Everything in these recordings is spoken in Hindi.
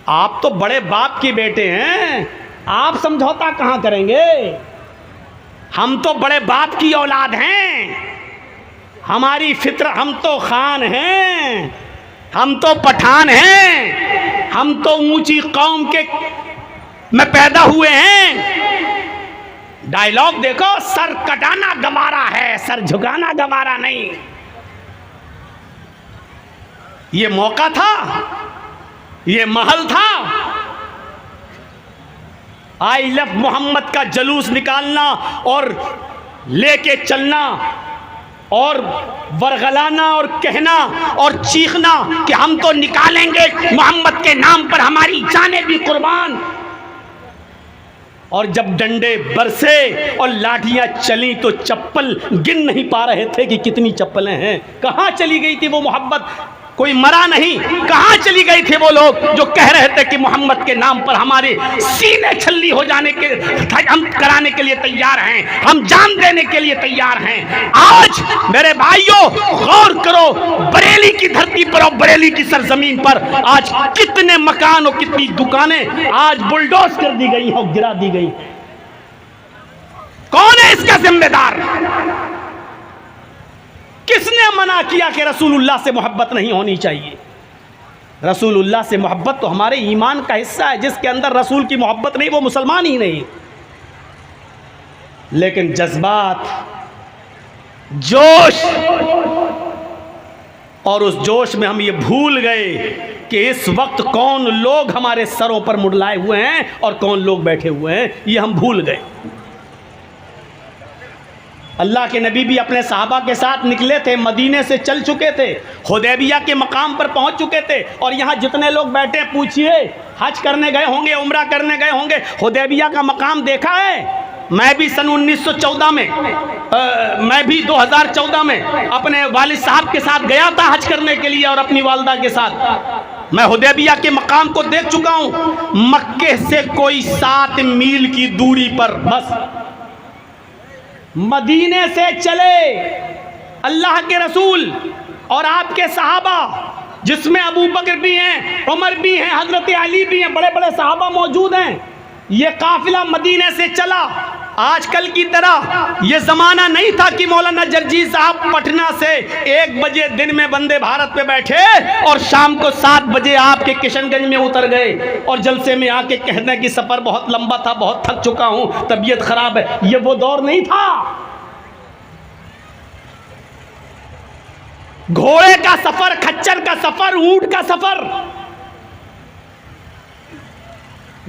आप तो बड़े बाप के बेटे हैं, आप समझौता कहाँ करेंगे? हम तो बड़े बाप की औलाद हैं, हमारी फित्र, हम तो खान हैं, हम तो पठान हैं, हम तो ऊंची कौम के में पैदा हुए हैं। डायलॉग देखो, सर कटाना गवारा है, सर झुकाना गवारा नहीं। ये मौका था, ये महल था, आई लव मोहम्मद का जुलूस निकालना और लेके चलना और वरगलाना और कहना और चीखना कि हम तो निकालेंगे मोहम्मद के नाम पर हमारी जानें भी कुर्बान। और जब डंडे बरसे और लाठियां चली तो चप्पल गिन नहीं पा रहे थे कि कितनी चप्पलें हैं। कहां चली गई थी वो मोहब्बत? कोई मरा नहीं। कहां चली गई थे वो लोग जो कह रहे थे कि मोहम्मद के नाम पर हमारे सीने छल्ली हो जाने के, हम कराने के लिए तैयार हैं, हम जान देने के लिए तैयार हैं। आज मेरे भाइयों गौर करो, बरेली की धरती पर और बरेली की सरजमीन पर आज कितने मकान और कितनी दुकानें आज बुलडोज कर दी गई और गिरा दी गई। कौन है इसका जिम्मेदार? किसने मना किया कि रसूलुल्लाह से मोहब्बत नहीं होनी चाहिए? रसूलुल्लाह से मोहब्बत तो हमारे ईमान का हिस्सा है। जिसके अंदर रसूल की मोहब्बत नहीं वो मुसलमान ही नहीं। लेकिन जज्बात, जोश, और उस जोश में हम ये भूल गए कि इस वक्त कौन लोग हमारे सरों पर मुड़लाए हुए हैं और कौन लोग बैठे हुए हैं, ये हम भूल गए। अल्लाह के नबी भी अपने सहाबा के साथ निकले थे, मदीने से चल चुके थे, हुदैबिया के मकाम पर पहुंच चुके थे। और यहाँ जितने लोग बैठे, पूछिए हज करने गए होंगे, उम्रा करने गए होंगे, हुदैबिया का मकाम देखा है? मैं भी सन 1914 में मैं भी 2014 में अपने वालिद साहब के साथ गया था हज करने के लिए और अपनी वालदा के साथ। मैं हुदैबिया के मकाम को देख चुका हूँ। मक्के से कोई 7 मील की दूरी पर बस मदीने से चले अल्लाह के रसूल और आपके सहाबा, जिसमें अबू बकर भी हैं, उमर भी हैं, हजरत अली भी हैं, बड़े बड़े सहाबा मौजूद हैं। ये काफिला मदीने से चला। आजकल की तरह ये जमाना नहीं था कि मौलाना जर्जी साहब पटना से 1 बजे दिन में वंदे भारत पे बैठे और शाम को 7 बजे आपके किशनगंज में उतर गए और जलसे में आके कहने की सफर बहुत लंबा था, बहुत थक चुका हूं, तबीयत खराब है। ये वो दौर नहीं था। घोड़े का सफर, खच्चर का सफर, ऊंट का सफर,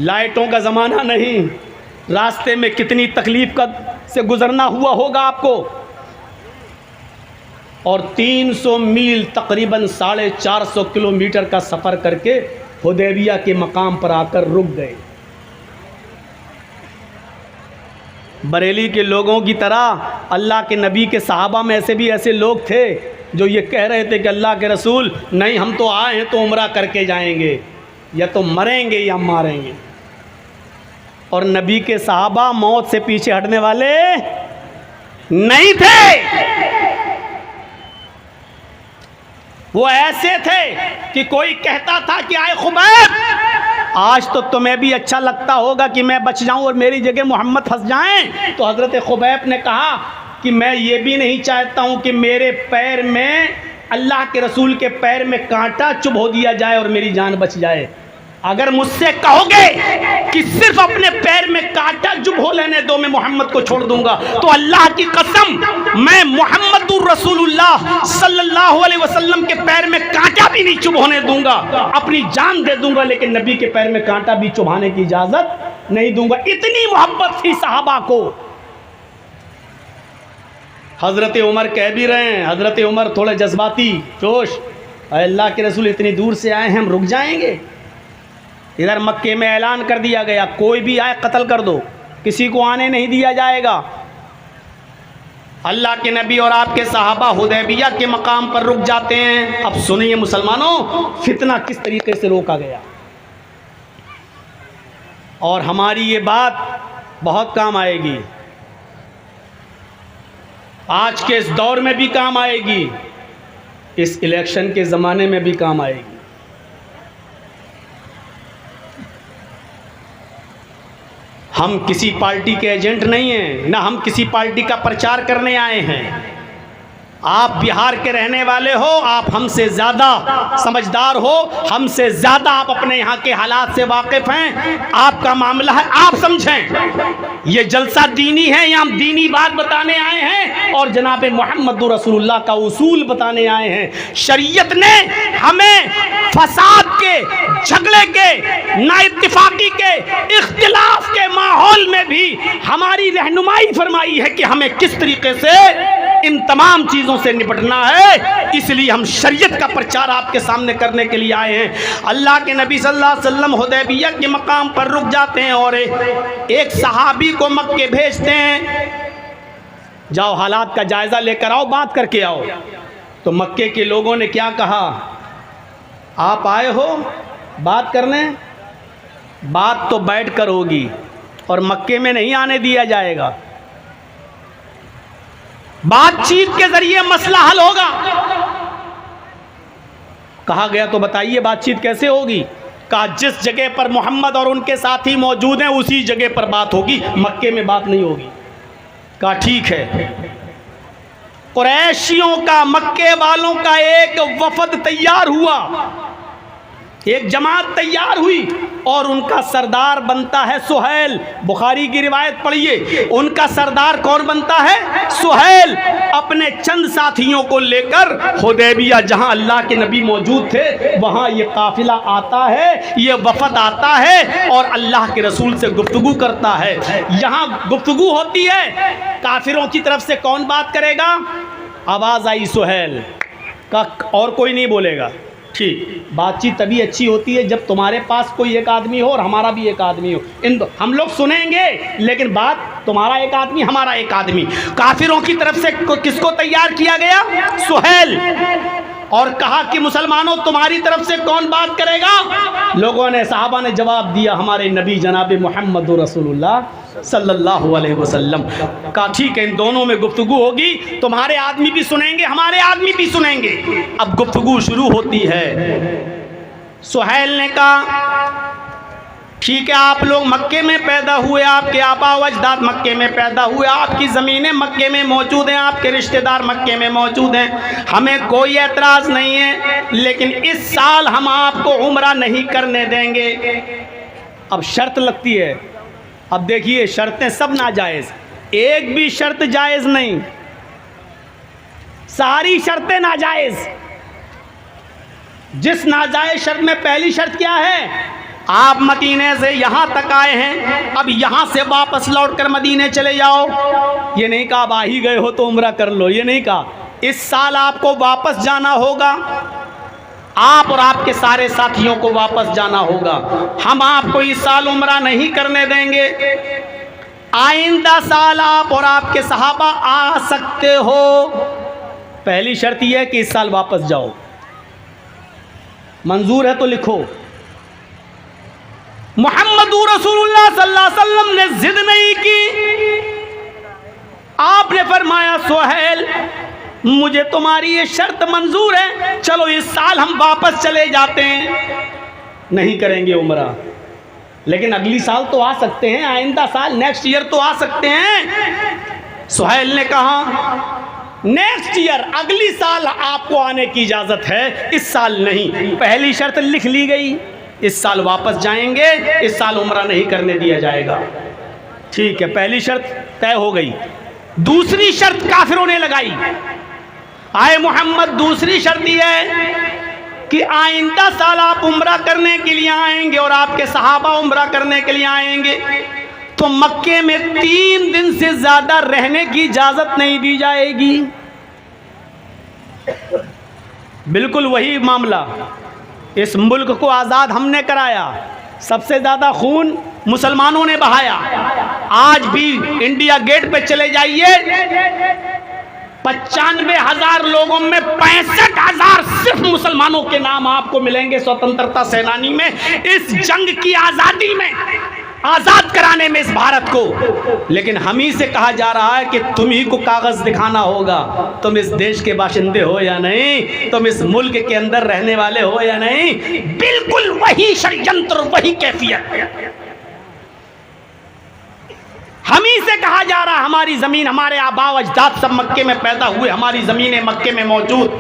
लाइटों का जमाना नहीं। रास्ते में कितनी तकलीफ का से गुजरना हुआ होगा आपको। और 300 मील तकरीबन 450 किलोमीटर का सफर करके हुदैबिया के मकाम पर आकर रुक गए। बरेली के लोगों की तरह अल्लाह के नबी के सहाबा में ऐसे भी ऐसे लोग थे जो ये कह रहे थे कि अल्लाह के रसूल, नहीं हम तो आए हैं तो उम्रा करके जाएंगे, या तो मरेंगे या मारेंगे। और नबी के सहाबा मौत से पीछे हटने वाले नहीं थे। वो ऐसे थे कि कोई कहता था कि आए खुबैब, आज तो तुम्हें भी अच्छा लगता होगा कि मैं बच जाऊं और मेरी जगह मोहम्मद फंस जाएं। तो हजरत खुबैब ने कहा कि मैं ये भी नहीं चाहता हूं कि मेरे पैर में, अल्लाह के रसूल के पैर में कांटा चुभो दिया जाए और मेरी जान बच जाए। अगर मुझसे कहोगे कि सिर्फ अपने पैर में कांटा चुभो लेने दो, मैं मोहम्मद को छोड़ दूंगा, तो अल्लाह की कसम मैं मोहम्मदुर रसूलुल्लाह सल्लल्लाहु अलैहि वसल्लम के पैर में कांटा भी नहीं चुभोने दूंगा, अपनी जान दे दूंगा, लेकिन नबी के पैर में कांटा भी चुभाने की इजाजत नहीं दूंगा। इतनी मोहब्बत थी सहाबा को। हजरत उमर कह भी रहे हैं, हजरत उमर थोड़े जज्बाती जोश, अल्लाह के रसूल इतनी दूर से आए हैं, हम रुक जाएंगे? इधर मक्के में ऐलान कर दिया गया, कोई भी आए कत्ल कर दो, किसी को आने नहीं दिया जाएगा। अल्लाह के नबी और आपके सहाबा हुदैबिया के मकाम पर रुक जाते हैं। अब सुनिए मुसलमानों, फितना किस तरीके से रोका गया। और हमारी ये बात बहुत काम आएगी, आज के इस दौर में भी काम आएगी, इस इलेक्शन के ज़माने में भी काम आएगी। हम किसी पार्टी के एजेंट नहीं हैं, ना हम किसी पार्टी का प्रचार करने आए हैं। आप बिहार के रहने वाले हो, आप हमसे ज़्यादा समझदार हो, हमसे ज़्यादा आप अपने यहाँ के हालात से वाकिफ़ हैं। आपका मामला है, आप समझें। ये जलसा दीनी है, यहाँ हम दीनी बात बताने आए हैं और जनाब मोहम्मद रसूलुल्लाह का उसूल बताने आए हैं। शरीयत ने हमें फसाद के, झगड़े के, नाइत्तिफाकी के, इख्तिलाफ के माहौल में भी हमारी रहनुमाई फरमाई है कि हमें किस तरीके से इन तमाम चीज़ों से निपटना है। इसलिए हम शरीयत का प्रचार आपके सामने करने के लिए आए हैं। अल्लाह के नबी सल्लल्लाहु अलैहि वसल्लम हुदैबिया के मकाम पर रुक जाते हैं और एक सहाबी को मक्के भेजते हैं, जाओ हालात का जायज़ा लेकर आओ, बात करके आओ। तो मक्के के लोगों ने क्या कहा, आप आए हो बात करने, बात तो बैठ कर होगी और मक्के में नहीं आने दिया जाएगा। बातचीत के जरिए मसला हल होगा। कहा गया तो बताइए बातचीत कैसे होगी। कहा जिस जगह पर मोहम्मद और उनके साथी मौजूद हैं उसी जगह पर बात होगी, मक्के में बात नहीं होगी। कहा ठीक है। कुरैशियों का, मक्के वालों का एक वफद तैयार हुआ, एक जमात तैयार हुई और उनका सरदार बनता है सुहैल। बुखारी की रिवायत पढ़िए, उनका सरदार कौन बनता है? सुहैल। अपने चंद साथियों को लेकर हुदैबिया, जहां अल्लाह के नबी मौजूद थे, वहां ये काफिला आता है, ये वफद आता है और अल्लाह के रसूल से गुफ्तगू करता है। यहाँ गुफ्तगू होती है, काफिरों की तरफ से कौन बात करेगा? आवाज़ आई सुहैल का, और कोई नहीं बोलेगा। ठीक, बातचीत तभी अच्छी होती है जब तुम्हारे पास कोई एक आदमी हो और हमारा भी एक आदमी हो। हम लोग सुनेंगे लेकिन बात तुम्हारा एक आदमी, हमारा एक आदमी। काफिरों की तरफ से किसको तैयार किया गया? सुहैल। और कहा कि मुसलमानों तुम्हारी तरफ से कौन बात करेगा? लोगों ने, सहाबा ने जवाब दिया, हमारे नबी जनाब मोहम्मद रसूलुल्लाह सल्लल्लाहु अलैहि वसल्लम। कहा ठीक है, इन दोनों में गुफ्तगू होगी, तुम्हारे आदमी भी सुनेंगे, हमारे आदमी भी सुनेंगे। अब गुफ्तगू शुरू होती है। सुहैल ने कहा ठीक है, आप लोग मक्के में पैदा हुए, आपके आबा व अजदाद मक्के में पैदा हुए, आपकी ज़मीनें मक्के में मौजूद हैं, आपके रिश्तेदार मक्के में मौजूद हैं, हमें कोई एतराज़ नहीं है, लेकिन इस साल हम आपको उम्रा नहीं करने देंगे। अब शर्त लगती है। अब देखिए, शर्तें सब नाजायज़, एक भी शर्त जायज़ नहीं, सारी शर्तें नाजायज़। जिस नाजायज़ शर्त में पहली शर्त क्या है? आप मदीने से यहाँ तक आए हैं, अब यहाँ से वापस लौटकर मदीने चले जाओ। ये नहीं कहा अब आ ही गए हो तो उम्रा कर लो, ये नहीं कहा। इस साल आपको वापस जाना होगा, आप और आपके सारे साथियों को वापस जाना होगा। हम आपको इस साल उम्रा नहीं करने देंगे, आइंदा साल आप और आपके सहाबा आ सकते हो। पहली शर्त यह है कि इस साल वापस जाओ। मंजूर है तो लिखो। मोहम्मद रसूलुल्लाह सल्लल्लाहु अलैहि वसल्लम ने जिद नहीं की, आपने फरमाया सुहैल मुझे तुम्हारी ये शर्त मंजूर है, चलो इस साल हम वापस चले जाते हैं, नहीं करेंगे उम्रा, लेकिन अगली साल तो आ सकते हैं, आइंदा साल नेक्स्ट ईयर तो आ सकते हैं। सुहैल ने कहा नेक्स्ट ईयर, अगली साल आपको आने की इजाज़त है, इस साल नहीं। पहली शर्त लिख ली गई, इस साल वापस जाएंगे, इस साल उम्रा नहीं करने दिया जाएगा। ठीक है, पहली शर्त तय हो गई। दूसरी शर्त काफिरों ने लगाई, आए मोहम्मद दूसरी शर्त यह है कि आइंदा साल आप उम्रा करने के लिए आएंगे और आपके सहाबा उम्रा करने के लिए आएंगे तो मक्के में 3 दिन से ज़्यादा रहने की इजाज़त नहीं दी जाएगी। बिल्कुल वही मामला, इस मुल्क को आज़ाद हमने कराया, सबसे ज़्यादा खून मुसलमानों ने बहाया। आज भी इंडिया गेट पे चले जाइए, 95,000 लोगों में 65,000 सिर्फ मुसलमानों के नाम आपको मिलेंगे स्वतंत्रता सेनानी में, इस जंग की आज़ादी में, आज़ाद कराने में इस भारत को। लेकिन हम ही से कहा जा रहा है कि तुम ही को कागज़ दिखाना होगा, तुम इस देश के बाशिंदे हो या नहीं, तुम इस मुल्क के अंदर रहने वाले हो या नहीं। बिल्कुल वही षड्यंत्र, वही कैफियत। हम ही से कहा जा रहा, हमारी ज़मीन, हमारे आबा अजदाद सब मक्के में पैदा हुए, हमारी ज़मीनें मक्के में मौजूद,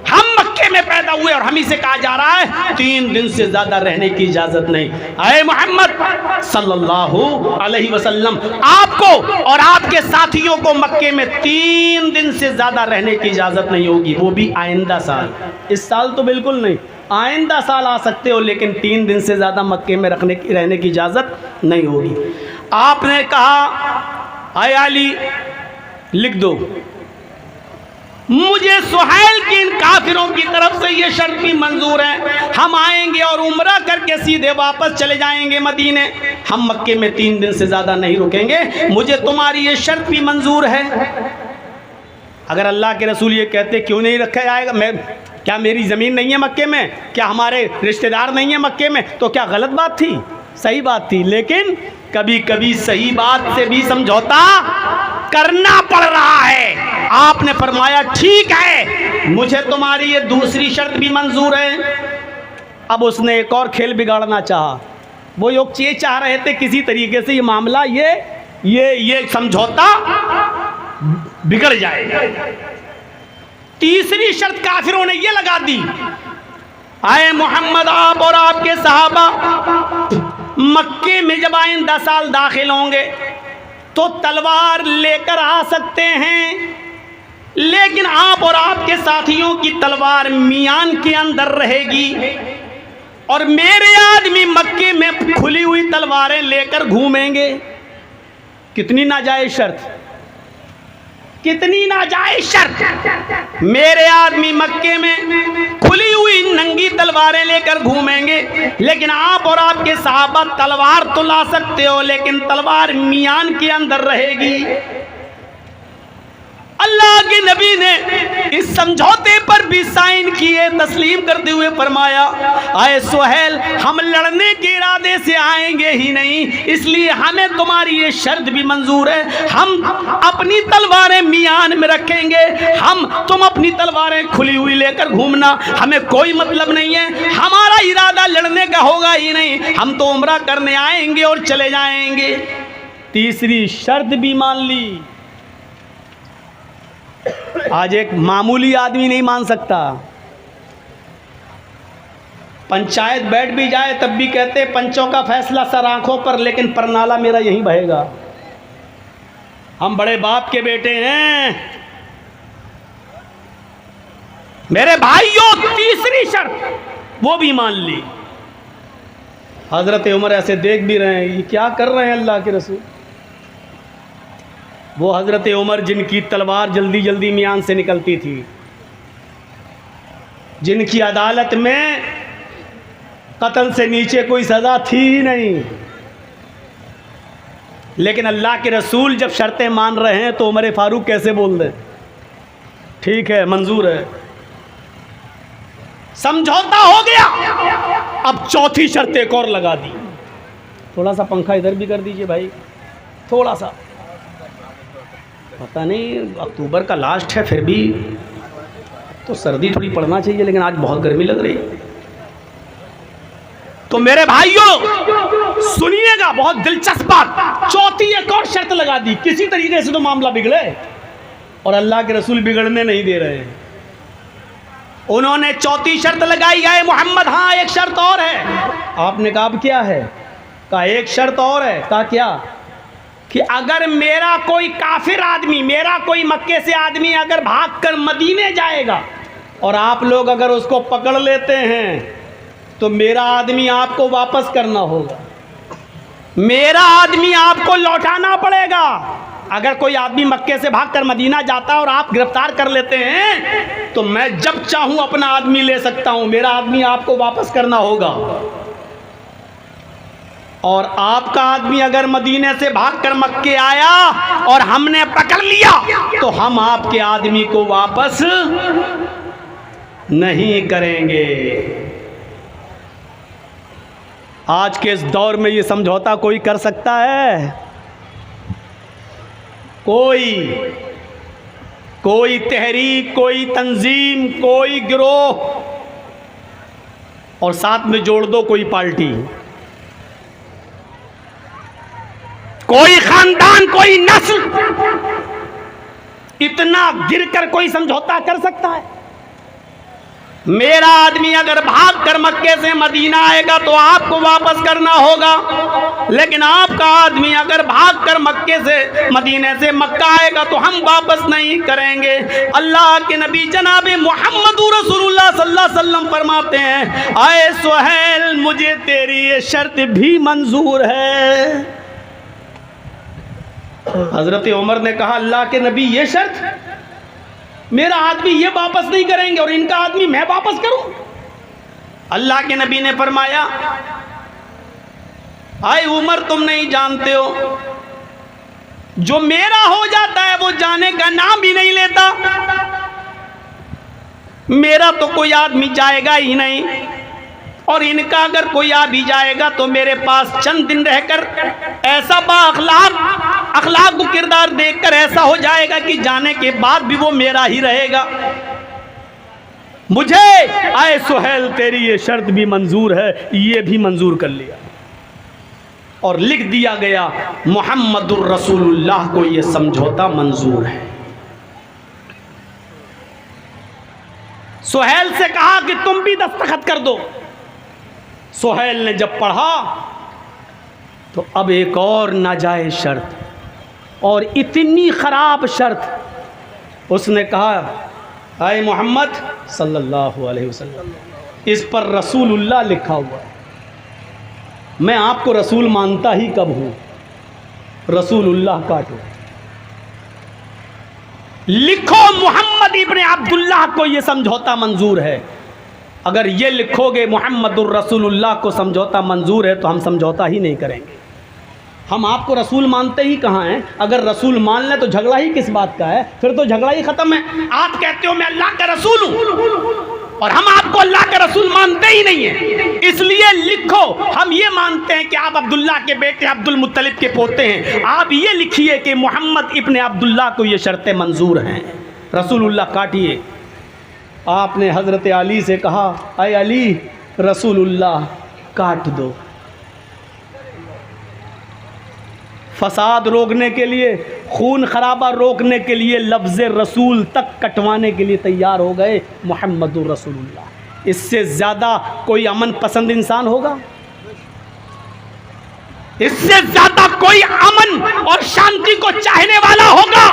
हम मक्के में पैदा हुए, और हम ही से कहा जा रहा है 3 दिन से ज़्यादा रहने की इजाज़त नहीं। आए मोहम्मद सल्लल्लाहु अलैहि वसल्लम, आपको और आपके साथियों को मक्के में 3 दिन से ज़्यादा रहने की इजाज़त नहीं होगी, वो भी आइंदा साल। इस साल तो बिल्कुल नहीं, आइंदा साल आ सकते हो, लेकिन 3 दिन से ज़्यादा मक्के में रहने की इजाज़त नहीं होगी। आपने कहा, आए अली लिख दो, मुझे सुहैल की इन काफिरों की तरफ से ये शर्त भी मंजूर है, हम आएंगे और उम्रा करके सीधे वापस चले जाएंगे मदीने, हम मक्के में 3 दिन से ज़्यादा नहीं रुकेंगे, मुझे तुम्हारी ये शर्त भी मंजूर है। अगर अल्लाह के रसूल ये कहते क्यों नहीं रखा जाएगा, क्या मेरी ज़मीन नहीं है मक्के में, क्या हमारे रिश्तेदार नहीं है मक्के में, तो क्या गलत बात थी? सही बात थी, लेकिन कभी कभी सही बात से भी समझौता करना पड़ रहा है। आपने फरमाया ठीक है, मुझे तुम्हारी ये दूसरी शर्त भी मंजूर है। अब उसने एक और खेल बिगाड़ना चाहा, वो ये चाह रहे थे किसी तरीके से ये मामला, ये समझौता बिगड़ जाए। तीसरी शर्त काफिरों ने ये लगा दी, आए मोहम्मद, आप और आपके सहाबा मक्के में जब आइंदा साल दाखिल होंगे तो तलवार लेकर आ सकते हैं, लेकिन आप और आपके साथियों की तलवार मियान के अंदर रहेगी, और मेरे आदमी मक्के में खुली हुई तलवारें लेकर घूमेंगे। कितनी नाजायज शर्त, कितनी नाजायज शर्त। मेरे आदमी मक्के में खुली हुई नंगी तलवारें लेकर घूमेंगे, लेकिन आप और आपके साहबा तलवार तो ला सकते हो, लेकिन तलवार मियान के अंदर रहेगी। अल्लाह के नबी ने इस समझौते पर भी साइन किए, तस्लीम करते हुए फरमाया, आए सुहैल, हम लड़ने के इरादे से आएंगे ही नहीं, इसलिए हमें तुम्हारी ये शर्त भी मंजूर है, हम अपनी तलवारें मियान में रखेंगे, तुम अपनी तलवारें खुली हुई लेकर घूमना, हमें कोई मतलब नहीं है, हमारा इरादा लड़ने का होगा ही नहीं, हम तो उम्रा करने आएंगे और चले जाएंगे। तीसरी शर्त भी मान ली। आज एक मामूली आदमी नहीं मान सकता, पंचायत बैठ भी जाए तब भी कहते पंचों का फैसला सर आंखों पर, लेकिन परनाला मेरा यहीं बहेगा, हम बड़े बाप के बेटे हैं। मेरे भाइयों, तीसरी शर्त वो भी मान ली। हजरत उमर ऐसे देख भी रहे हैं, ये क्या कर रहे हैं अल्लाह के रसूल। वो हज़रत उमर जिनकी तलवार जल्दी जल्दी मियान से निकलती थी, जिनकी अदालत में कत्ल से नीचे कोई सज़ा थी ही नहीं, लेकिन अल्लाह के रसूल जब शर्तें मान रहे हैं तो उमर फारूक कैसे बोल दें ठीक है, मंजूर है, समझौता हो गया। अब चौथी शर्त एक और लगा दी। थोड़ा सा पंखा इधर भी कर दीजिए भाई, थोड़ा सा, पता नहीं अक्टूबर का लास्ट है, फिर भी तो सर्दी थोड़ी पड़ना चाहिए, लेकिन आज बहुत गर्मी लग रही है। तो मेरे भाइयों सुनिएगा, बहुत दिलचस्प बात, चौथी एक और शर्त लगा दी, किसी तरीके से तो मामला बिगड़े, और अल्लाह के रसूल बिगड़ने नहीं दे रहे हैं। उन्होंने चौथी शर्त लगाई, है मोहम्मद, हाँ एक शर्त और है। आपने कहा अब क्या है? कहा एक शर्त और है। कहा क्या? कि अगर मेरा कोई काफिर आदमी, मेरा कोई मक्के से आदमी अगर भागकर मदीने जाएगा और आप लोग अगर उसको पकड़ लेते हैं तो मेरा आदमी आपको वापस करना होगा, मेरा आदमी आपको लौटाना पड़ेगा। अगर कोई आदमी मक्के से भागकर मदीना जाता है और आप गिरफ्तार कर लेते हैं तो मैं जब चाहूं अपना आदमी ले सकता हूं, मेरा आदमी आपको वापस करना होगा। और आपका आदमी अगर मदीने से भागकर मक्के आया और हमने पकड़ लिया तो हम आपके आदमी को वापस नहीं करेंगे। आज के इस दौर में ये समझौता कोई कर सकता है? कोई तहरीक, कोई तंजीम, कोई गिरोह, और साथ में जोड़ दो कोई पार्टी, कोई खानदान, कोई नस्ल, इतना गिरकर कोई समझौता कर सकता है? मेरा आदमी अगर भाग कर मक्के से मदीना आएगा तो आपको वापस करना होगा, लेकिन आपका आदमी अगर भाग कर मक्के से मदीने से मक्का आएगा तो हम वापस नहीं करेंगे। अल्लाह के नबी जनाब मोहम्मद रसूलुल्लाह सल्लल्लाहु अलैहि वसल्लम फरमाते हैं, आए सुहैल, मुझे तेरी ये शर्त भी मंजूर है। हजरत उमर ने कहा, अल्लाह के नबी ये शर्त? मेरा आदमी ये वापस नहीं करेंगे और इनका आदमी मैं वापस करूं? अल्लाह के नबी ने फरमाया, आए उमर, तुम नहीं जानते हो, जो मेरा हो जाता है वो जाने का नाम भी नहीं लेता। मेरा तो कोई आदमी जाएगा ही नहीं, और इनका अगर कोई आ भी जाएगा तो मेरे पास चंद दिन रहकर ऐसा अखलाक को किरदार देखकर ऐसा हो जाएगा कि जाने के बाद भी वो मेरा ही रहेगा। मुझे आए सुहैल तेरी ये शर्त भी मंजूर है, ये भी मंजूर कर लिया और लिख दिया गया मुहम्मदुर रसूलुल्लाह को ये समझौता मंजूर है। सुहैल से कहा कि तुम भी दस्तखत कर दो। सुहैल ने जब पढ़ा तो अब एक और नाजायज शर्त, और इतनी खराब शर्त। उसने कहा, आए मोहम्मद सल्लल्लाहु अलैहि वसल्लम, इस पर रसूलुल्लाह लिखा हुआ है, मैं आपको रसूल मानता ही कब हूँ? रसूलुल्लाह काटो, लिखो मोहम्मद इब्ने अब्दुल्लाह को ये समझौता मंजूर है। अगर ये लिखोगे मोहम्मदुर रसूलुल्लाह को समझौता मंजूर है तो हम समझौता ही नहीं करेंगे। हम आपको रसूल मानते ही कहाँ हैं? अगर रसूल मान लें तो झगड़ा ही किस बात का है? फिर तो झगड़ा ही ख़त्म है। आप कहते हो मैं अल्लाह का रसूल हूँ और हम आपको अल्लाह का रसूल मानते ही नहीं है, इसलिए लिखो हम ये मानते हैं कि आप अब्दुल्लाह के बेटे अब्दुल मुत्तलिब के पोते हैं। आप ये लिखिए कि मोहम्मद इब्ने अब्दुल्लाह को ये शर्तें मंजूर हैं। रसूलुल्लाह काटिए। आपने हज़रत अली से कहा, अय अली, रसूलुल्लाह काट दो। फसाद रोकने के लिए, खून खराबा रोकने के लिए लफ्ज़ रसूल तक कटवाने के लिए तैयार हो गए मुहम्मदुर रसूलुल्लाह। इससे ज़्यादा कोई अमन पसंद इंसान होगा? इससे ज़्यादा कोई अमन और शांति को चाहने वाला होगा?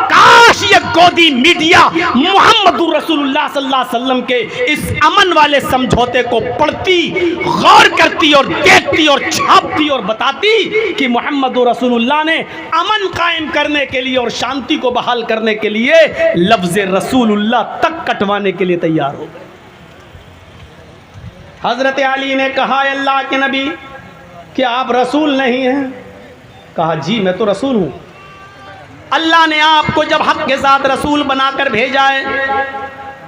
काश ये गोदी मीडिया मुहम्मदुर रसूलुल्लाह सल्लल्लाहु अलैहि वसल्लम के इस अमन वाले समझौते को पढ़ती, गौर करती और देखती और छापती और बताती कि मुहम्मदुर रसूलुल्लाह ने अमन कायम करने के लिए और शांति को बहाल करने के लिए लफ्ज़ रसूलुल्लाह तक कटवाने के लिए तैयार हो गए। हज़रत अली ने कहा, अल्लाह के नबी, क्या आप रसूल नहीं हैं? कहा, जी मैं तो रसूल हूँ। अल्लाह ने आपको जब हक के साथ रसूल बनाकर भेजा है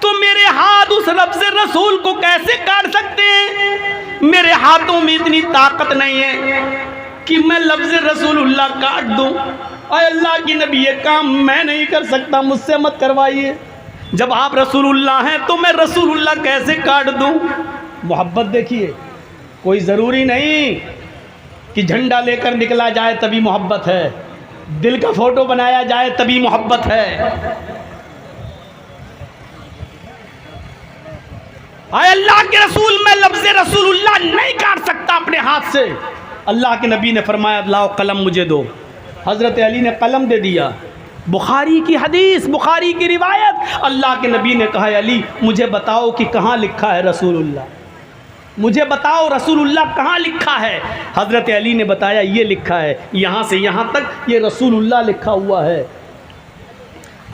तो मेरे हाथ उस लफ्ज़ रसूल को कैसे काट सकते हैं? मेरे हाथों में इतनी ताकत नहीं है कि मैं लफ्ज़ रसूलुल्लाह काट दूँ। और अल्लाह की नबी, ये काम मैं नहीं कर सकता, मुझसे मत करवाइए। जब आप रसूलुल्लाह हैं तो मैं रसूलुल्लाह कैसे काट दूँ? मोहब्बत देखिए, कोई ज़रूरी नहीं कि झंडा लेकर निकला जाए तभी मोहब्बत है, दिल का फोटो बनाया जाए तभी मोहब्बत है। आए अल्लाह के रसूल, मैं लफ्ज़ रसूलुल्लाह नहीं काट सकता अपने हाथ से। अल्लाह के नबी ने फरमाया, लाओ कलम मुझे दो। हज़रत अली ने कलम दे दिया। बुखारी की हदीस, बुखारी की रिवायत, अल्लाह के नबी ने कहा, अली मुझे बताओ कि कहाँ लिखा है रसूलुल्लाह, मुझे बताओ रसूलुल्लाह कहाँ लिखा है। हज़रत अली ने बताया, ये लिखा है, यहाँ से यहाँ तक ये रसूलुल्लाह लिखा हुआ है।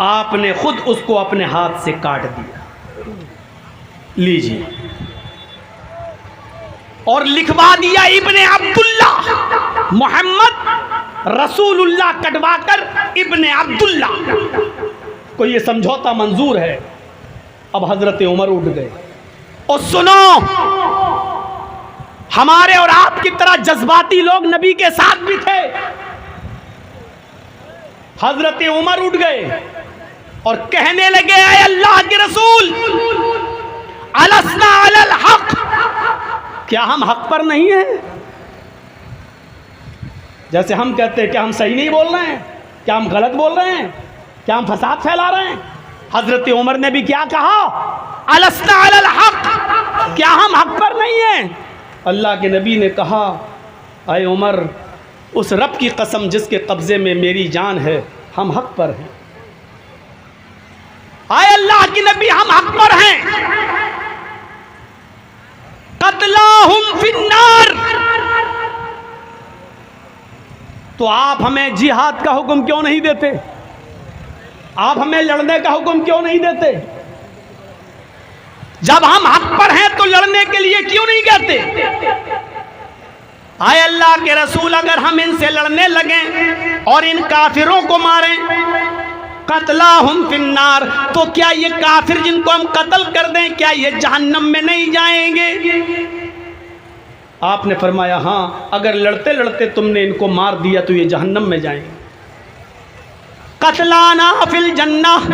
आपने खुद उसको अपने हाथ से काट दिया। लीजिए, और लिखवा दिया इब्ने अब्दुल्लाह, मोहम्मद रसूलुल्लाह कटवाकर इब्ने अब्दुल्लाह को ये समझौता मंजूर है। अब हज़रत उमर उठ गए। और सुनो, हमारे और आपकी तरह जज्बाती लोग नबी के साथ भी थे। हजरत उमर उठ गए और कहने लगे, ऐ अल्लाह के रसूल, अलस्ना अलल हक, क्या हम हक पर नहीं हैं? जैसे हम कहते हैं क्या हम सही नहीं बोल रहे हैं, क्या हम गलत बोल रहे हैं, क्या हम फसाद फैला रहे हैं। हजरत उमर ने भी क्या कहा, अलस्ना अलल हक, क्या हम हक पर नहीं हैं। अल्लाह के नबी ने कहा, अय उमर, उस रब की कसम जिसके कब्ज़े में मेरी जान है, हम हक पर हैं। आए अल्लाह के नबी, हम हक पर हैं। कत्लाहुम फिन्नार, तो आप हमें जिहाद का हुक्म क्यों नहीं देते, आप हमें लड़ने का हुक्म क्यों नहीं देते। जब हम हक पर हैं तो लड़ने के लिए क्यों नहीं कहते। आए अल्लाह के रसूल, अगर हम इनसे लड़ने लगें और इन काफिरों को मारें, कत्लाहुम फिन्नार, तो क्या ये काफिर जिनको हम कत्ल कर दें, क्या ये जहन्नम में नहीं जाएंगे। आपने फरमाया हाँ, अगर लड़ते लड़ते तुमने इनको मार दिया तो ये जहन्नम में जाएंगे। कत्लाना फिल जन्नह,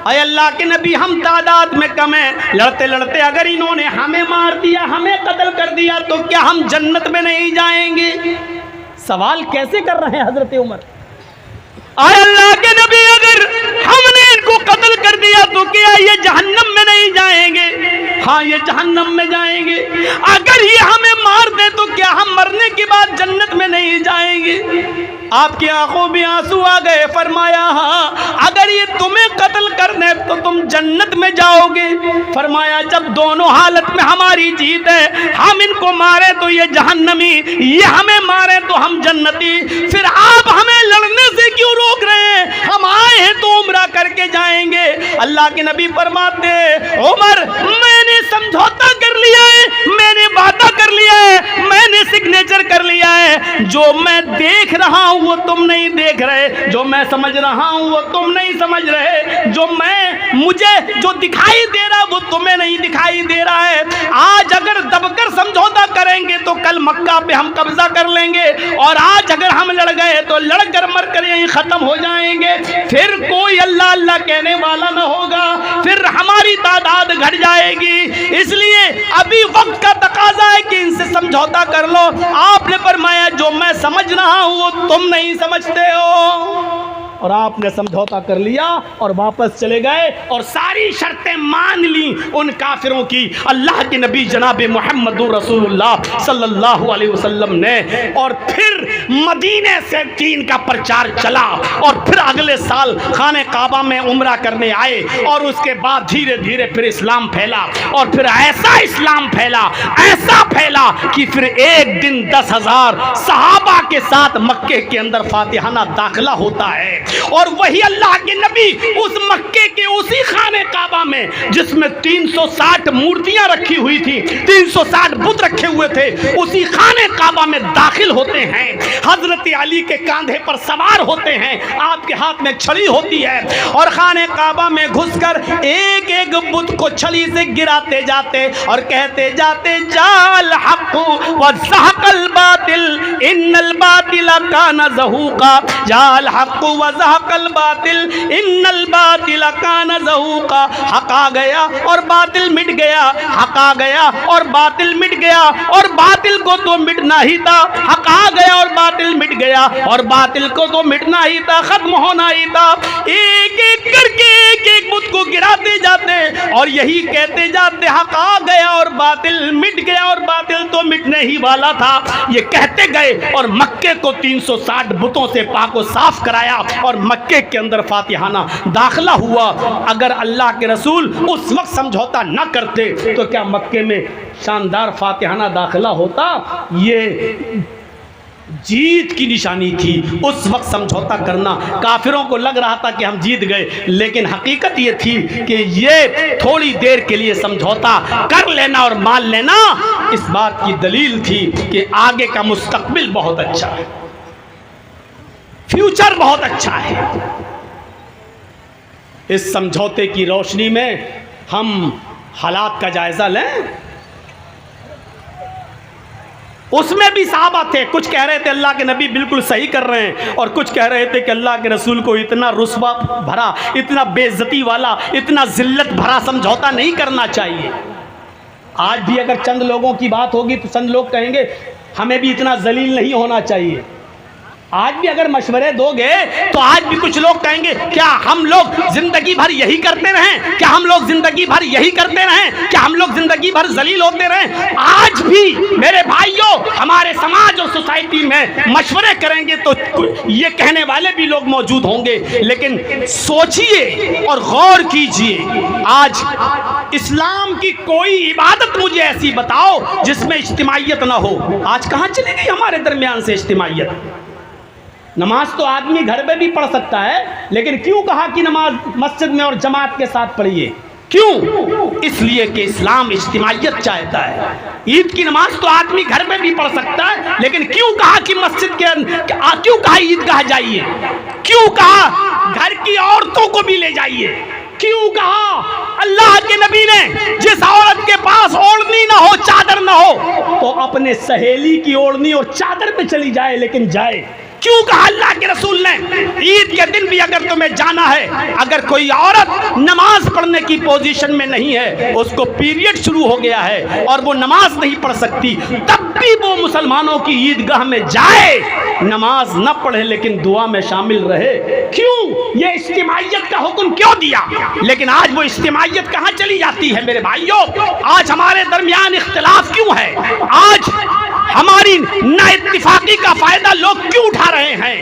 अय अल्लाह के नबी, हम तादाद में कम हैं, लड़ते लड़ते अगर इन्होंने हमें मार दिया, हमें कत्ल कर दिया, तो क्या हम जन्नत में नहीं जाएंगे। सवाल कैसे कर रहे हैं हजरत उमर। आय अल्लाह के नबी, अगर हमने इनको कत्ल कर दिया तो क्या ये जहन्नम में नहीं जाएंगे। हाँ, ये जहन्नम में जाएंगे। अगर ये हमें मार दे तो क्या हम मरने के बाद जन्नत में नहीं जाएंगे। आपकी आंखों में आंसू आ गए। फरमाया हाँ, अगर ये तुम्हें कत्ल कर दे तो तुम जन्नत में जाओगे। फरमाया जब दोनों हालत में हमारी जीत है, हम इनको मारे तो ये जहन्नमी, ये हमें मारे तो हम जन्नती, फिर आप हमें लड़ने से क्यों रोक रहे हैं। हम आए हैं तो उम्रा करके जाएंगे। अल्लाह के नबी फरमाते, उमर, मैंने समझौता कर लिया है, मैंने वादा कर लिया है, मैंने सिग्नेचर कर लिया है। जो मैं देख रहा हूं वो तुम नहीं देख रहे, जो मैं समझ रहा हूं वो तुम नहीं समझ रहे, जो मुझे जो दिखाई दे रहा वो तुम्हें नहीं दिखाई दे रहा है। आज अगर दबकर समझौता करेंगे तो कल मक्का पे हम कब्जा कर लेंगे, और आज अगर हम लड़ गए तो लड़कर मरकर यहीं खत्म हो जाएंगे। फिर कोई अल्लाह अल्लाह कहने वाला न होगा, फिर हमारी तादाद घट जाएगी। इसलिए अभी वक्त का तकाजा है कि इनसे समझौता कर लो। आपने फरमाया जो मैं समझ रहा हूं वो तुम नहीं समझते हो, और आपने समझौता कर लिया और वापस चले गए और सारी शर्तें मान ली उन काफिरों की। अल्लाह के नबी जनाब मुहम्मदुर रसूलुल्लाह सल्लल्लाहु अलैहि वसल्लम ने, और फिर मदीने से दीन का प्रचार चला, और फिर अगले साल खाने काबा में उम्रा करने आए, और उसके बाद धीरे धीरे फिर इस्लाम फैला, और फिर ऐसा इस्लाम फैला, ऐसा फैला कि फिर एक दिन 10,000 सहाबा के साथ मक्के के अंदर फातिहाना दाखिला होता है। और वही अल्लाह के नबी उस मक्के के उसी खाने काबा में, जिसमें 360 मूर्तियां रखी हुई थी, 360 बुत रखे हुए थे, उसी खाने काबा में दाखिल होते हैं। हजरत अली के कांधे पर सवार होते हैं, आपके हाथ में छड़ी होती है, और खाने काबा में घुसकर एक एक बुत को छड़ी से गिराते जाते और कहते जाते, जाल हक व ज़हक़ल बातिल इन्नल बातिल कान ज़हूक़ा, जाल हक व ज़हक़ल बातिल इन्नल बातिल कान ज़हूक़ा। हक आ गया और बातिल मिट गया, हक आ गया और बातिल मिट गया, और बातिल को तो मिटना ही था। हक आ गया और बातिल मिट गया, और बातिल को तो मिटना ही था, खत्म होना ही था। एक एक करके एक एक बुत को गिराते जाते और यही कहते जाते, हक आ गया और बातिल मिट गया, और बातिल तो मिटने ही वाला था। ये कहते गए और मक्के को 360 बुतों से पाको साफ कराया, और मक्के के अंदर फातिहाना दाखिला हुआ। अगर अल्लाह के रसूल उस वक्त समझौता न करते तो क्या मक्के में शानदार फातिहाना दाखिला होता। ये जीत की निशानी थी। उस वक्त समझौता करना, काफिरों को लग रहा था कि हम जीत गए, लेकिन हकीकत ये थी कि ये थोड़ी देर के लिए समझौता कर लेना और मान लेना इस बात की दलील थी कि आगे का मुस्तकबिल बहुत अच्छा है, फ्यूचर बहुत अच्छा है। इस समझौते की रोशनी में हम हालात का जायजा लें। उसमें भी सहाबा थे, कुछ कह रहे थे अल्लाह के नबी बिल्कुल सही कर रहे हैं, और कुछ कह रहे थे कि अल्लाह के रसूल को इतना रुस्वा भरा, इतना बेइज्जती वाला, इतना जिल्लत भरा समझौता नहीं करना चाहिए। आज भी अगर चंद लोगों की बात होगी तो चंद लोग कहेंगे हमें भी इतना जलील नहीं होना चाहिए। आज भी अगर मशवरे दोगे तो आज भी कुछ लोग कहेंगे क्या हम लोग जिंदगी भर यही करते रहें, क्या हम लोग जिंदगी भर यही करते रहें, क्या हम लोग जिंदगी भर जलील होते रहें। आज भी मेरे भाइयों हमारे समाज और सोसाइटी में मशवरे करेंगे तो ये कहने वाले भी लोग मौजूद होंगे, लेकिन सोचिए और गौर कीजिए, आज इस्लाम की कोई इबादत मुझे ऐसी बताओ जिसमें इज्तिमाइयत ना हो। आज कहाँ चली गई हमारे दरमियान से इज्तिमाइयत। नमाज तो आदमी घर में भी पढ़ सकता है, लेकिन क्यों कहा कि नमाज मस्जिद में और जमात के साथ पढ़िए? क्यों? इसलिए कि इस्लाम इज्तिमाइयत चाहता है। ईद की नमाज तो आदमी घर में भी पढ़ सकता है, लेकिन क्यों कहा कि मस्जिद के क्यों कहा ईदगाह जाइए? क्यों कहा घर की औरतों को भी ले जाइए? क्यों कहा अल्लाह के नबी ने जिस औरत के पास ओढ़नी ना हो, चादर ना हो, तो अपने सहेली की ओढ़नी और चादर पे चली जाए, लेकिन जाए? क्यों कहा अल्लाह के रसूल ने ईद के दिन भी अगर तुम्हें जाना है, अगर कोई औरत नमाज पढ़ने की पोजीशन में नहीं है, उसको पीरियड शुरू हो गया है और वो नमाज नहीं पढ़ सकती, तब भी वो मुसलमानों की ईदगाह में जाए, नमाज न पढ़े लेकिन दुआ में शामिल रहे। क्यों? ये इज्तिमाइयत का हुक्म क्यों दिया? लेकिन आज वो इज्तिमाइयत कहाँ चली जाती है मेरे भाइयों? आज हमारे दरमियान इख्तिलाफ क्यों है? आज हमारी नाइत्तिफाकी का फायदा लोग क्यों उठा रहे हैं?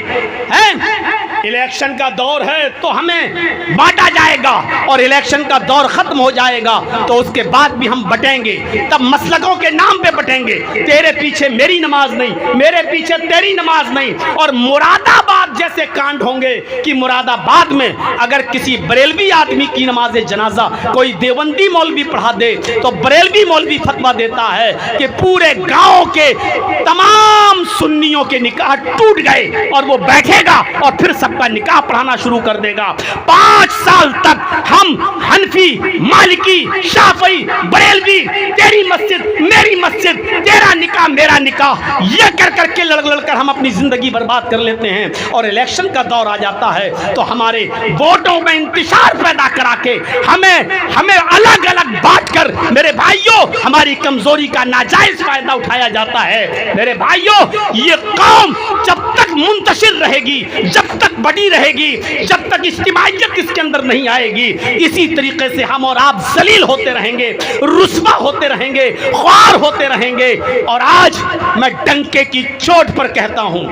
इलेक्शन का दौर है तो हमें बांटा जाएगा, और इलेक्शन का दौर खत्म हो जाएगा तो उसके बाद भी हम बटेंगे, तब मसलकों के नाम पे बटेंगे। तेरे पीछे मेरी नमाज नहीं, मेरे पीछे तेरी नमाज नहीं। और मुरादाबाद जैसे कांड होंगे कि मुरादाबाद में अगर किसी बरेलवी आदमी की नमाज जनाजा कोई देवबंदी मौलवी पढ़ा दे तो बरेलवी मौलवी फतवा देता है कि पूरे गांव के तमाम सुन्नियों के निकाह टूट गए, और वो बैठेगा और फिर सबका निकाह पढ़ाना शुरू कर देगा। 5 साल तक हम हनफी, मालिकी, शाफई, बरेलवी, तेरी मस्जिद मेरी मस्जिद, तेरा निकाह मेरा निकाह, ये कर करके लड़ कर हम अपनी जिंदगी बर्बाद कर लेते हैं। और इलेक्शन का दौर आ जाता है तो हमारे वोटों में इंतशार पैदा करा के हमें अलग अलग बांट कर मेरे भाइयों हमारी कमजोरी का नाजायज फायदा उठाया जाता है। मेरे भाइयों, ये कौम जब तक मुंतशिर रहेगी, जब तक बड़ी रहेगी, जब तक इज्तिमाइयत इसके अंदर नहीं आएगी, इसी तरीके से हम और आप जलील होते रहेंगे, रुस्वा होते रहेंगे, ख्वार होते रहेंगे। और आज मैं डंके की चोट पर कहता हूं,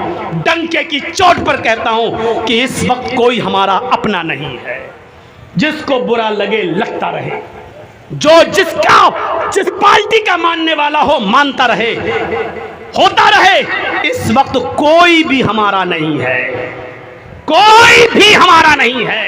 डंके की चोट पर कहता हूं कि इस वक्त कोई हमारा अपना नहीं है। जिसको बुरा लगे लगता रहे, जो जिस पार्टी का मानने वाला हो मानता रहे, होता रहे। इस वक्त कोई भी हमारा नहीं है, कोई भी हमारा नहीं है,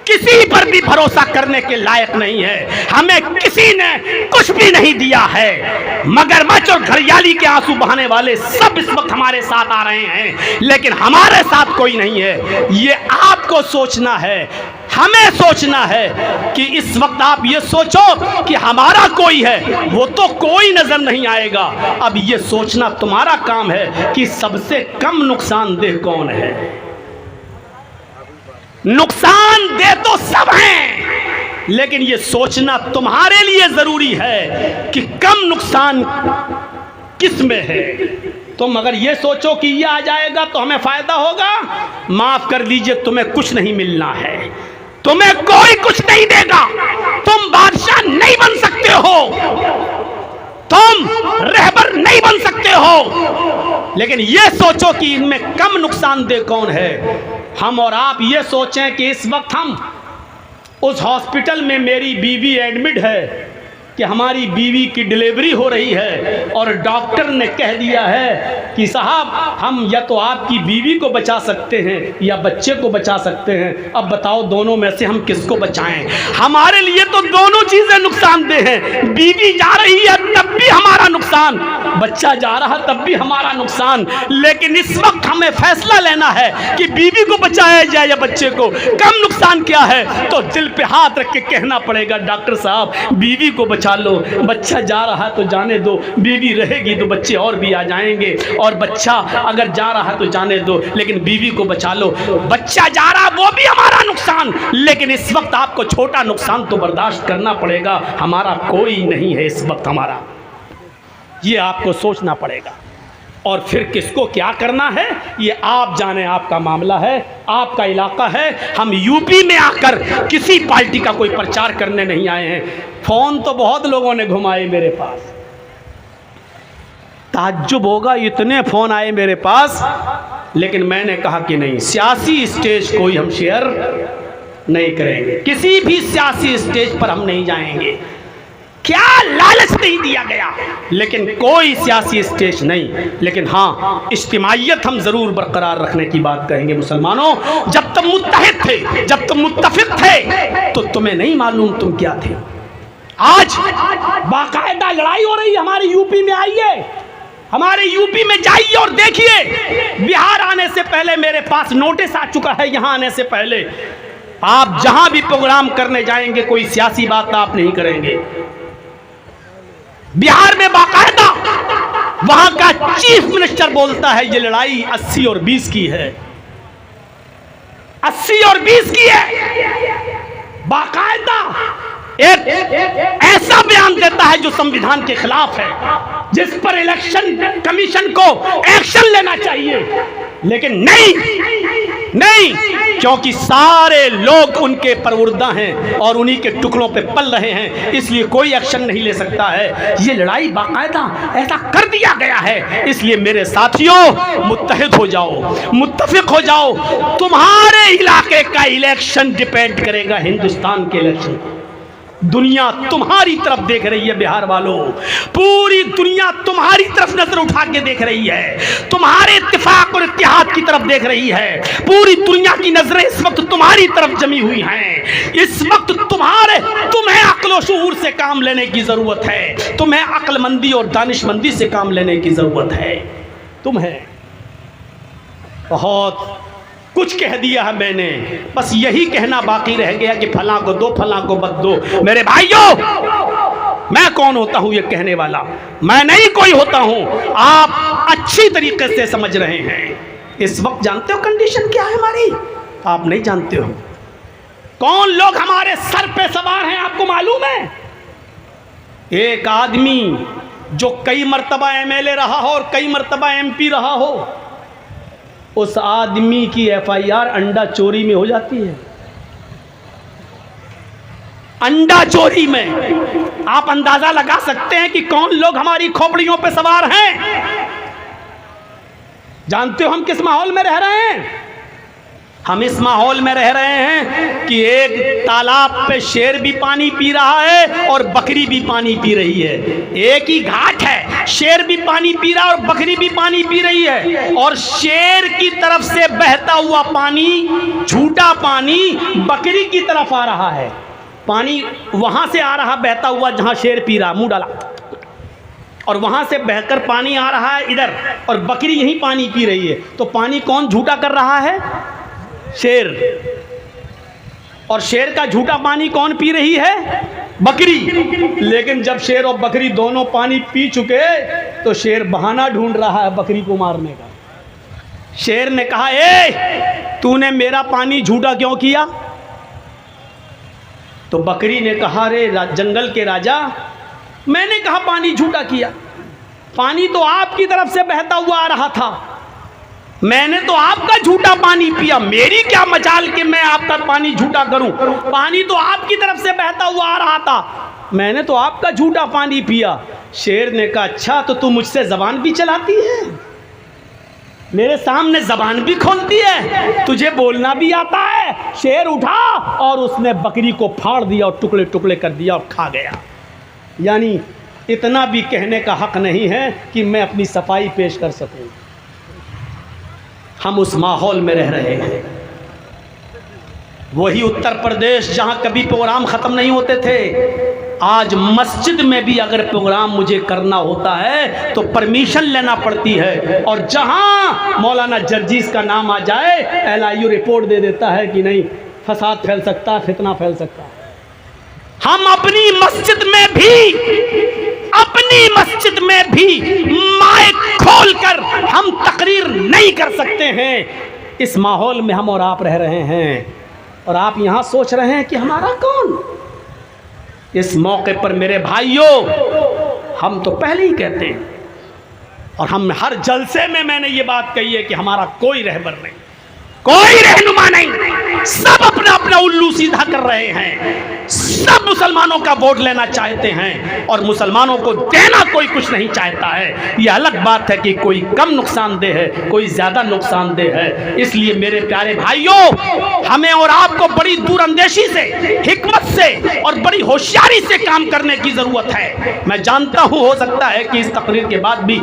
किसी पर भी भरोसा करने के लायक नहीं है। हमें किसी ने कुछ भी नहीं दिया है। मगरमच्छ और घड़ियाली के आंसू बहाने वाले सब इस वक्त हमारे साथ आ रहे हैं, लेकिन हमारे साथ कोई नहीं है। ये आपको सोचना है, हमें सोचना है कि इस वक्त आप ये सोचो कि हमारा कोई है, वो तो कोई नजर नहीं आएगा। अब ये सोचना तुम्हारा काम है कि सबसे कम नुकसानदेह कौन है। नुकसान दे तो सब हैं, लेकिन ये सोचना तुम्हारे लिए जरूरी है कि कम नुकसान किस में है। तुम अगर ये सोचो कि ये आ जाएगा तो हमें फायदा होगा, माफ कर दीजिए, तुम्हें कुछ नहीं मिलना है, तुम्हें कोई कुछ नहीं देगा। तुम बादशाह नहीं बन सकते हो, तुम रहबर नहीं बन सकते हो, लेकिन ये सोचो कि इनमें कम नुकसानदेह कौन है। हम और आप ये सोचें कि इस वक्त हम उस हॉस्पिटल में मेरी बीवी एडमिट है कि हमारी बीवी की डिलीवरी हो रही है और डॉक्टर ने कह दिया है कि साहब हम या तो आपकी बीवी को बचा सकते हैं या बच्चे को बचा सकते हैं। अब बताओ दोनों में से हम किसको बचाएं? हमारे लिए तो दोनों चीजें नुकसानदेह हैं। बीवी जा रही है तब भी हमारा नुकसान, बच्चा जा रहा तब भी हमारा नुकसान। लेकिन इस वक्त हमें फैसला लेना है कि बीवी को बचाया जाए या बच्चे को। कम नुकसान क्या है? तो दिल पे हाथ रख के कहना पड़ेगा डॉक्टर साहब बीवी को बचा लो, बच्चा जा रहा तो जाने दो, बीवी रहेगी तो बच्चे और भी आ जाएंगे, और बच्चा अगर जा रहा तो जाने दो, लेकिन बीवी को बचा लो। बच्चा जा रहा वो भी हमारा नुकसान, लेकिन इस वक्त आपको छोटा नुकसान तो बर्दाश्त करना पड़ेगा। हमारा कोई नहीं है इस वक्त हमारा, ये आपको सोचना पड़ेगा। और फिर किसको क्या करना है ये आप जाने, आपका मामला है, आपका इलाका है। हम यूपी में आकर किसी पार्टी का कोई प्रचार करने नहीं आए हैं। फ़ोन तो बहुत लोगों ने घुमाए मेरे पास, ताज्जुब होगा इतने फ़ोन आए मेरे पास, लेकिन मैंने कहा कि नहीं, सियासी स्टेज कोई हम शेयर नहीं करेंगे, किसी भी सियासी स्टेज पर हम नहीं जाएंगे। क्या लालच नहीं दिया गया, लेकिन कोई सियासी स्टेज नहीं। लेकिन हाँ, इज्तिमाइयत हम ज़रूर बरकरार रखने की बात कहेंगे। मुसलमानों, जब तुम मुत्तहिद थे, जब तुम मुत्तफिक थे, तो तुम्हें नहीं मालूम तुम क्या थे। आज बाकायदा लड़ाई हो रही है हमारे यूपी में। आइए हमारे यूपी में जाइए और देखिए। बिहार आने से पहले मेरे पास नोटिस आ चुका है, यहाँ आने से पहले आप जहां भी प्रोग्राम करने जाएंगे कोई सियासी बात आप नहीं करेंगे। बिहार में बाकायदा वहां का चीफ मिनिस्टर बोलता है ये लड़ाई 80 और 20 की है, 80 और 20 की है। बाकायदा एक ऐसा बयान देता है जो संविधान के खिलाफ है, जिस पर इलेक्शन कमीशन को एक्शन लेना चाहिए। लेकिन नहीं, क्योंकि सारे लोग उनके परवुर्दा हैं और उन्हीं के टुकड़ों पे पल रहे हैं, इसलिए कोई एक्शन नहीं ले सकता है। ये लड़ाई बाकायदा ऐसा कर दिया गया है। इसलिए मेरे साथियों, मुत्तहिद हो जाओ, मुत्तफिक हो जाओ। तुम्हारे इलाके का इलेक्शन डिपेंड करेगा हिंदुस्तान के इलेक्शन। दुनिया तुम्हारी तरफ देख रही है बिहार वालों, पूरी दुनिया तुम्हारी तरफ नजर उठा के देख रही है, तुम्हारे इत्तेफाक और इत्तेहाद की तरफ देख रही है। पूरी दुनिया की नजरें इस वक्त तुम्हारी तरफ जमी हुई हैं। इस वक्त तुम्हें अक्ल और शऊर से काम लेने की जरूरत है, तुम्हें अक्लमंदी और दानिशमंदी से काम लेने की जरूरत है। तुम्हें बहुत कुछ कह दिया है मैंने, बस यही कहना बाकी रह गया कि फलां को दो, फलां को मत दो। मेरे भाइयों, मैं कौन होता हूं ये कहने वाला? मैं नहीं कोई होता हूं, आप अच्छी तरीके से समझ रहे हैं। इस वक्त जानते हो कंडीशन क्या है हमारी? आप नहीं जानते हो कौन लोग हमारे सर पे सवार हैं, आपको मालूम है? एक आदमी जो कई मर्तबा एमएलए रहा हो और कई मर्तबा एमपी रहा हो, उस आदमी की एफआईआर अंडा चोरी में हो जाती है। अंडा चोरी में आप अंदाजा लगा सकते हैं कि कौन लोग हमारी खोपड़ियों पे सवार हैं। जानते हो हम किस माहौल में रह रहे हैं? हम इस माहौल में रह रहे हैं कि एक तालाब पे शेर भी पानी पी रहा है और बकरी भी पानी पी रही है। एक ही घाट है, शेर भी पानी पी रहा है और बकरी भी पानी पी रही है। और शेर की तरफ से बहता हुआ पानी, झूठा पानी बकरी की तरफ आ रहा है। पानी वहां से आ रहा बहता हुआ जहां शेर पी रहा, मुंह डाला, और वहां से बहकर पानी आ रहा है इधर, और बकरी यही पानी पी रही है। तो पानी कौन झूठा कर रहा है? शेर। और शेर का झूठा पानी कौन पी रही है? बकरी। लेकिन जब शेर और बकरी दोनों पानी पी चुके तो शेर बहाना ढूंढ रहा है बकरी को मारने का। शेर ने कहा, ए तूने मेरा पानी झूठा क्यों किया? तो बकरी ने कहा, रे जंगल के राजा, मैंने कहा पानी झूठा किया? पानी तो आपकी तरफ से बहता हुआ आ रहा था, मैंने तो आपका झूठा पानी पिया। मेरी क्या मजाल कि मैं आपका पानी झूठा करूं? पानी तो आपकी तरफ से बहता हुआ आ रहा था, मैंने तो आपका झूठा पानी पिया। शेर ने कहा, अच्छा तो तू मुझसे जबान भी चलाती है, मेरे सामने जबान भी खोलती है, तुझे बोलना भी आता है? शेर उठा और उसने बकरी को फाड़ दिया और टुकड़े टुकड़े कर दिया और खा गया। यानी इतना भी कहने का हक नहीं है कि मैं अपनी सफाई पेश कर सकूं। हम उस माहौल में रह रहे हैं। वही उत्तर प्रदेश जहां कभी प्रोग्राम ख़त्म नहीं होते थे, आज मस्जिद में भी अगर प्रोग्राम मुझे करना होता है तो परमिशन लेना पड़ती है। और जहां मौलाना जर्जीस का नाम आ जाए, LIU रिपोर्ट दे देता है कि नहीं, फसाद फैल सकता है, फितना फैल सकता है। हम अपनी मस्जिद में भी माइक खोलकर हम तकरीर नहीं कर सकते हैं। इस माहौल में हम और आप रह रहे हैं, और आप यहां सोच रहे हैं कि हमारा कौन? इस मौके पर मेरे भाइयों, हम तो पहले ही कहते हैं, और हम हर जलसे में मैंने ये बात कही है कि हमारा कोई रहबर नहीं, कोई रहनुमा नहीं, सब अपना अपना उल्लू सीधा कर रहे हैं। सब मुसलमानों का वोट लेना चाहते हैं और मुसलमानों को देना कोई कुछ नहीं चाहता है। ये अलग बात है कि कोई कम नुकसानदेह है, कोई ज़्यादा नुकसानदेह है। इसलिए मेरे प्यारे भाइयों, हमें और आपको बड़ी दूरअंदेशी से, हिकमत से और बड़ी होशियारी से काम करने की ज़रूरत है। मैं जानता हूँ हो सकता है कि इस तकरीर के बाद भी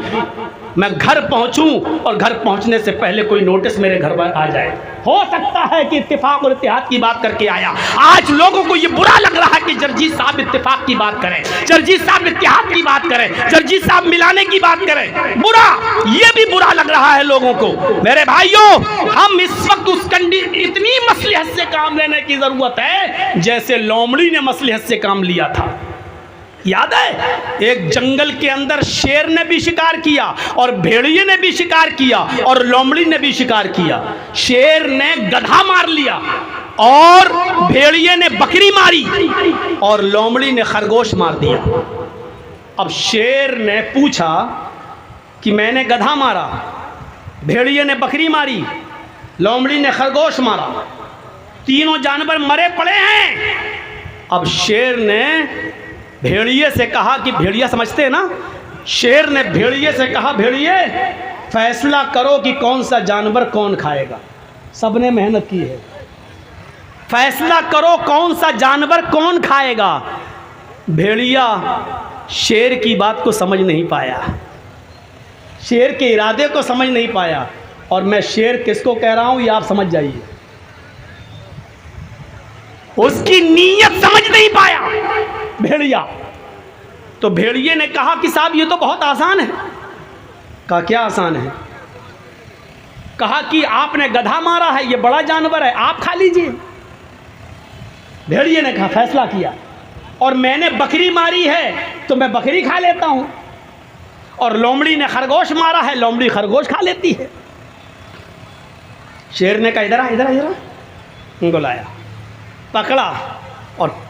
मैं घर पहुंचूं और घर पहुंचने से पहले कोई नोटिस मेरे घर पर आ जाए। हो सकता है कि इत्तेफाक और इत्तेहाद की बात करके आया। आज लोगों को ये बुरा लग रहा है कि जरजीत साहब इत्तेफाक की बात करें, जरजीत साहब इत्तेहाद की बात करें, जरजीत साहब मिलाने की बात करें। बुरा, ये भी बुरा लग रहा है लोगों को। मेरे भाइयों, हम इस वक्त उस इतनी मसलिहत से काम लेने की जरूरत है जैसे लोमड़ी ने मसलिहत से काम लिया था। याद है, एक जंगल के अंदर शेर ने भी शिकार किया और भेड़िए ने भी शिकार किया और लोमड़ी ने भी शिकार किया। शेर ने गधा मार लिया और भेड़िए ने बकरी मारी और लोमड़ी ने खरगोश मार दिया। अब शेर ने पूछा कि मैंने गधा मारा, भेड़िए ने बकरी मारी, लोमड़ी ने खरगोश मारा, तीनों जानवर मरे पड़े हैं। अब शेर ने भेड़िए से कहा कि भेड़िया समझते हैं ना, शेर ने भेड़िए से कहा, भेड़िए फैसला करो कि कौन सा जानवर कौन खाएगा। सबने मेहनत की है, फैसला करो कौन सा जानवर कौन खाएगा। भेड़िया शेर की बात को समझ नहीं पाया, शेर के इरादे को समझ नहीं पाया। और मैं शेर किसको कह रहा हूं ये आप समझ जाइए, उसकी नीयत समझ नहीं पाया भेड़िया। तो भेड़िए ने कहा कि साहब ये तो बहुत आसान है। कहा क्या आसान है? कहा कि आपने गधा मारा है, ये बड़ा जानवर है, आप खा लीजिए। भेड़िए ने कहा, फैसला किया। और मैंने बकरी मारी है तो मैं बकरी खा लेता हूं, और लोमड़ी ने खरगोश मारा है, लोमड़ी खरगोश खा लेती है। शेर ने कहा इधर आ, इधर आ, इधर आ। उनको लाया, पकड़ा और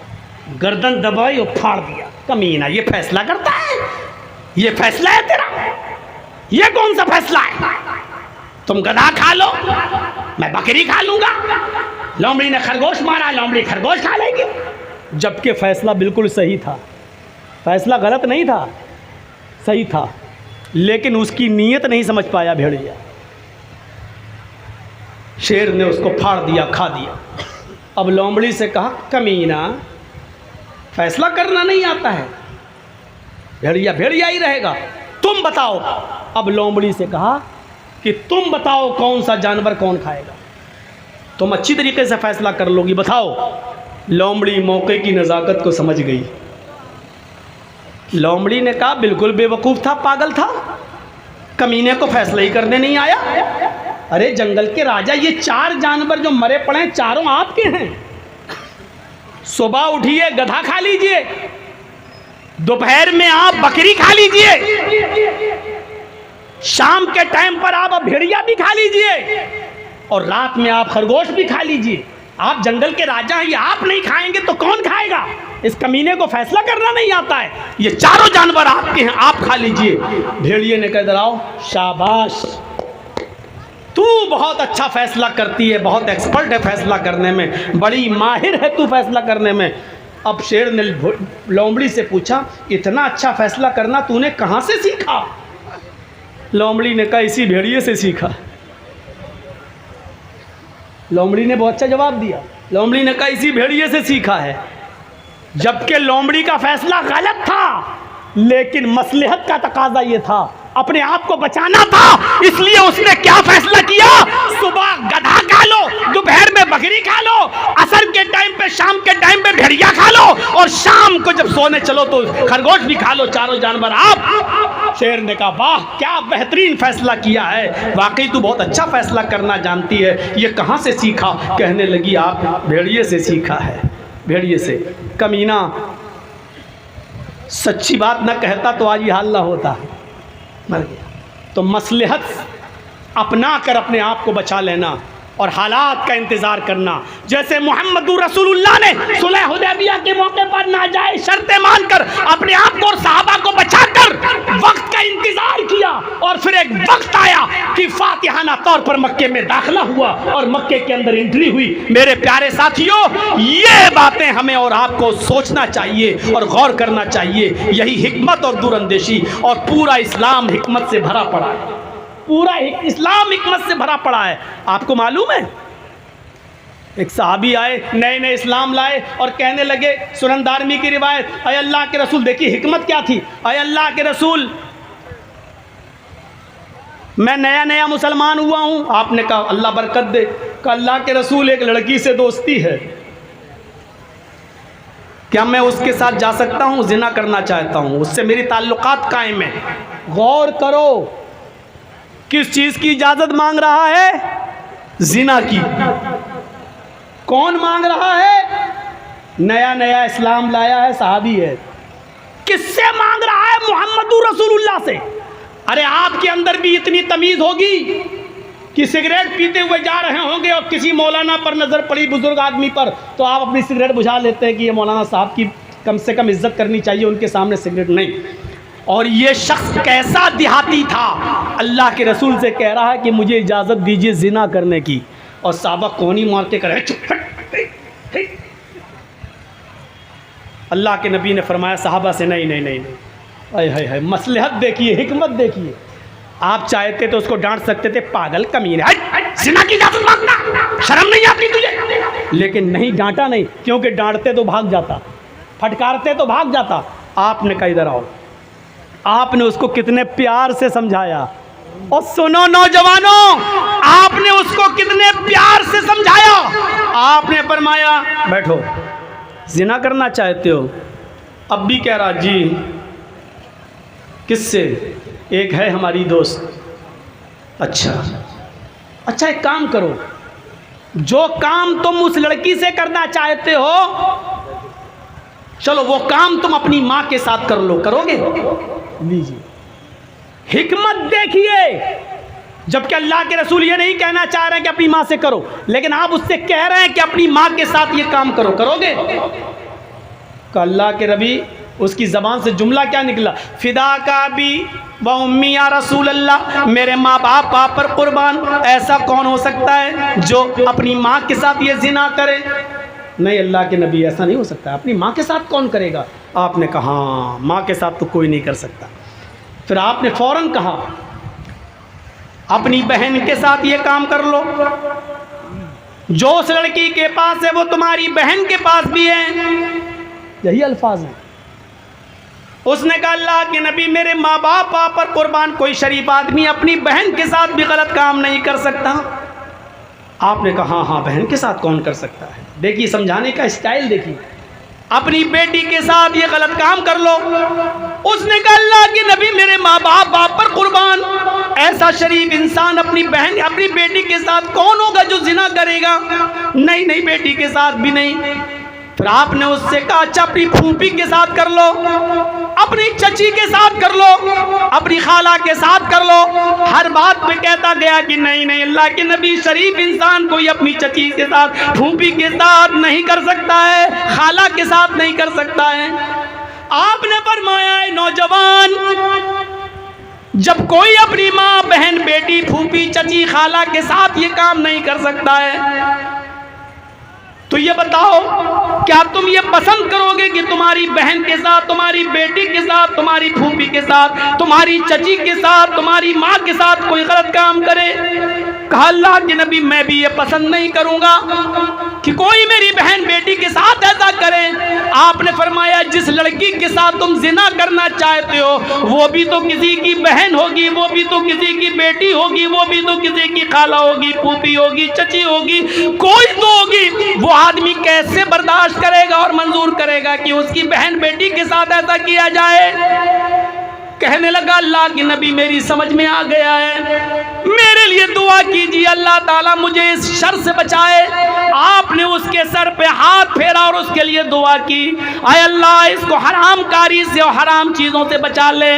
गर्दन दबाई और फाड़ दिया। कमीना, ये फैसला करता है? ये फैसला है तेरा? ये कौन सा फैसला है? तुम गधा खा लो, मैं बकरी खा लूंगा। लोमड़ी ने खरगोश मारा, लोमड़ी खरगोश खा लेगी। जबकि फैसला बिल्कुल सही था, फैसला गलत नहीं था, सही था, लेकिन उसकी नीयत नहीं समझ पाया भेड़िया। शेर ने उसको फाड़ दिया, खा दिया। अब लोमड़ी से कहा, कमीना फैसला करना नहीं आता है, भेड़िया भेड़िया ही रहेगा, तुम बताओ। अब लोमड़ी से कहा कि तुम बताओ कौन सा जानवर कौन खाएगा, तुम अच्छी तरीके से फैसला कर लोगी, बताओ। लोमड़ी मौके की नज़ाकत को समझ गई। लोमड़ी ने कहा बिल्कुल बेवकूफ़ था, पागल था, कमीने को फैसला ही करने नहीं आया। अरे जंगल के राजा, ये 4 जानवर जो मरे पड़े हैं चारों आपके हैं। सुबह उठिए गधा खा लीजिए, दोपहर में आप बकरी खा लीजिए, शाम के टाइम पर आप भेड़िया भी खा लीजिए, और रात में आप खरगोश भी खा लीजिए। आप जंगल के राजा हैं, ये आप नहीं खाएंगे तो कौन खाएगा? इस कमीने को फैसला करना नहीं आता है। ये चारों जानवर आपके हैं, आप खा लीजिए। भेड़िए ने कह दराओ, शाबाश, तू बहुत अच्छा फैसला करती है, बहुत एक्सपर्ट है फैसला करने में, बड़ी माहिर है तू फैसला करने में। अब शेर ने लोमड़ी से पूछा, इतना अच्छा फैसला करना तूने कहाँ से सीखा? लोमड़ी ने कहा, इसी भेड़िए से सीखा। लोमड़ी ने बहुत अच्छा जवाब दिया। लोमड़ी ने कहा, इसी भेड़िए से सीखा है। जबकि लोमड़ी का फैसला गलत था, लेकिन मसलहत का तकाजा ये था, अपने आप को बचाना था, इसलिए उसने क्या फैसला किया? सुबह गधा खा लो, दोपहर में बकरी खा लो, असर के टाइम पे, शाम के टाइम पे भेड़िया खा लो, और शाम को जब सोने चलो तो खरगोश भी खा लो, चारों जानवर आप। शेर ने कहा, वाह क्या बेहतरीन फैसला किया है, वाकई तू बहुत अच्छा फैसला करना जानती है, ये कहाँ से सीखा? कहने लगी, आप भेड़िए से सीखा है, भेड़िए से। कमीना, सच्ची बात न कहता तो आज ये हाल ना होता, मर गया। तो मसलहत अपना कर अपने आप को बचा लेना, और हालात का इंतज़ार करना। जैसे मोहम्मदुर रसूलुल्लाह ने सुलह हुदैबिया के मौके पर नाजायज़ शर्तें मानकर अपने आप को और सहाबा को बचाकर वक्त का इंतज़ार किया, और फिर एक वक्त आया कि फातिहाना तौर पर मक्के में दाखिला हुआ और मक्के के अंदर एंट्री हुई। मेरे प्यारे साथियों, ये बातें हमें और आपको सोचना चाहिए और गौर करना चाहिए। यही हिकमत और दूरअंदेशी, और पूरा इस्लाम हिकमत से भरा पड़ा है, पूरा इस्लाम हिकमत से भरा पड़ा है। आपको मालूम है, एक सहाबी आए, नए नए इस्लाम लाए और कहने लगे, सुनन दारमी की रिवायत, अय अल्लाह के रसूल, देखिए हिकमत क्या थी, अय अल्लाह के रसूल मैं नया नया मुसलमान हुआ हूँ। आपने कहा अल्लाह बरकत दे। कहा अल्लाह के रसूल एक लड़की से दोस्ती है, क्या मैं उसके साथ जा सकता हूँ? जिना करना चाहता हूँ, उससे मेरी ताल्लुकात कायम है। गौर करो, किस चीज़ की इजाज़त मांग रहा है? जिना की। कौन मांग रहा है? नया नया इस्लाम लाया है, सहाबी है। किससे मांग रहा है? मोहम्मदुर रसूलुल्लाह से। अरे आपके अंदर भी इतनी तमीज़ होगी कि सिगरेट पीते हुए जा रहे होंगे और किसी मौलाना पर नज़र पड़ी, बुजुर्ग आदमी पर, तो आप अपनी सिगरेट बुझा लेते हैं कि ये मौलाना साहब की कम से कम इज्जत करनी चाहिए, उनके सामने सिगरेट नहीं। और ये शख्स कैसा देहाती था, अल्लाह के रसूल से कह रहा है कि मुझे इजाज़त दीजिए जिना करने की, और साहबा कोनी मार के करे चुप। अल्लाह के नबी ने फरमाया साहबा से, नहीं नहीं नहीं नहीं, अय हाय हाय, मसलहत देखिए, हिकमत देखिए। आप चाहते तो उसको डांट सकते थे, पागल कमीने, जिना की इजाज़त मांगना, शर्म नहीं आती तुझे? लेकिन नहीं, डांटा नहीं, क्योंकि डांटते तो भाग जाता, फटकारते तो भाग जाता। आपने कहा इधर आओ। आपने उसको कितने प्यार से समझाया। और सुनो नौजवानों, आपने उसको कितने प्यार से समझाया। आपने फरमाया बैठो, जिना करना चाहते हो? अब भी कह रहा जी। किससे? एक है हमारी दोस्त। अच्छा एक काम करो, जो काम तुम उस लड़की से करना चाहते हो, चलो वो काम तुम अपनी माँ के साथ कर लो, करोगे? लीजिए, हिकमत देखिए। जबकि अल्लाह के रसूल ये नहीं कहना चाह रहे हैं कि अपनी माँ से करो, लेकिन आप उससे कह रहे हैं कि अपनी माँ के साथ ये काम करो, करोगे? अल्लाह के नबी, उसकी ज़बान से जुमला क्या निकला? फिदा का भी व उम्मी या रसूल अल्लाह, मेरे माँ बाप आप पर कुर्बान, ऐसा कौन हो सकता है जो अपनी माँ के साथ ये जिना करे? नहीं अल्लाह के नबी, ऐसा नहीं हो सकता। अपनी माँ के साथ कौन करेगा? आपने कहा हाँ, माँ के साथ तो कोई नहीं कर सकता। फिर आपने फ़ौरन कहा अपनी बहन के साथ ये काम कर लो, जो उस लड़की के पास है वो तुम्हारी बहन के पास भी है। यही अल्फाज हैं। उसने कहा अल्लाह के नबी, मेरे माँ बाप आप पर कुर्बान, कोई शरीफ आदमी अपनी बहन के साथ भी गलत काम नहीं कर सकता। आपने कहा हाँ, बहन के साथ कौन कर सकता है? देखिए समझाने का स्टाइल देखिए, अपनी बेटी के साथ ये गलत काम कर लो। उसने कहा अल्लाह के नबी, मेरे माँ बाप आप पर कुर्बान, ऐसा शरीफ इंसान अपनी बहन अपनी बेटी के साथ कौन होगा जो जिना करेगा? नहीं नहीं, बेटी के साथ भी नहीं। फिर आपने उससे कहा अच्छा अपनी फूफी के साथ कर लो, अपनी चची के साथ कर लो, अपनी खाला के साथ कर लो। हर बात पे कहता गया कि नहीं नहीं, अल्लाह के नबी, शरीफ इंसान कोई अपनी चची के साथ, फूफी के साथ नहीं कर सकता है, खाला के साथ नहीं कर सकता है। आपने फरमाया नौजवान, जब कोई अपनी माँ, बहन, बेटी, फूफी, चची, खाला के साथ ये काम नहीं कर सकता है, तो ये बताओ क्या तुम ये पसंद करोगे कि तुम्हारी बहन के साथ, तुम्हारी बेटी के साथ, तुम्हारी फूफी के साथ, तुम्हारी चची के साथ, तुम्हारी माँ के साथ कोई गलत काम करे? कहा अल्लाह के नबी, मैं भी ये पसंद नहीं करूँगा कि कोई मेरी बहन बेटी के साथ ऐसा करे। आपने फरमाया जिस लड़की के साथ तुम जिना करना चाहते हो वो भी तो किसी की बहन होगी, वो भी तो किसी की बेटी होगी, वो भी तो किसी की खाला होगी, फूफी होगी, चची होगी, कोई तो होगी। वो आदमी कैसे बर्दाश्त करेगा और मंजूर करेगा कि उसकी बहन बेटी के साथ ऐसा किया जाए? कहने लगा अल्लाह की नबी, मेरी समझ में आ गया है, मेरे लिए दुआ कीजिए, अल्लाह ताला मुझे इस शर से बचाए। आप आपने उसके सर पे हाथ फेरा और उसके लिए दुआ की, आय अल्लाह इसको हराम कारी से और हराम चीज़ों से बचा ले।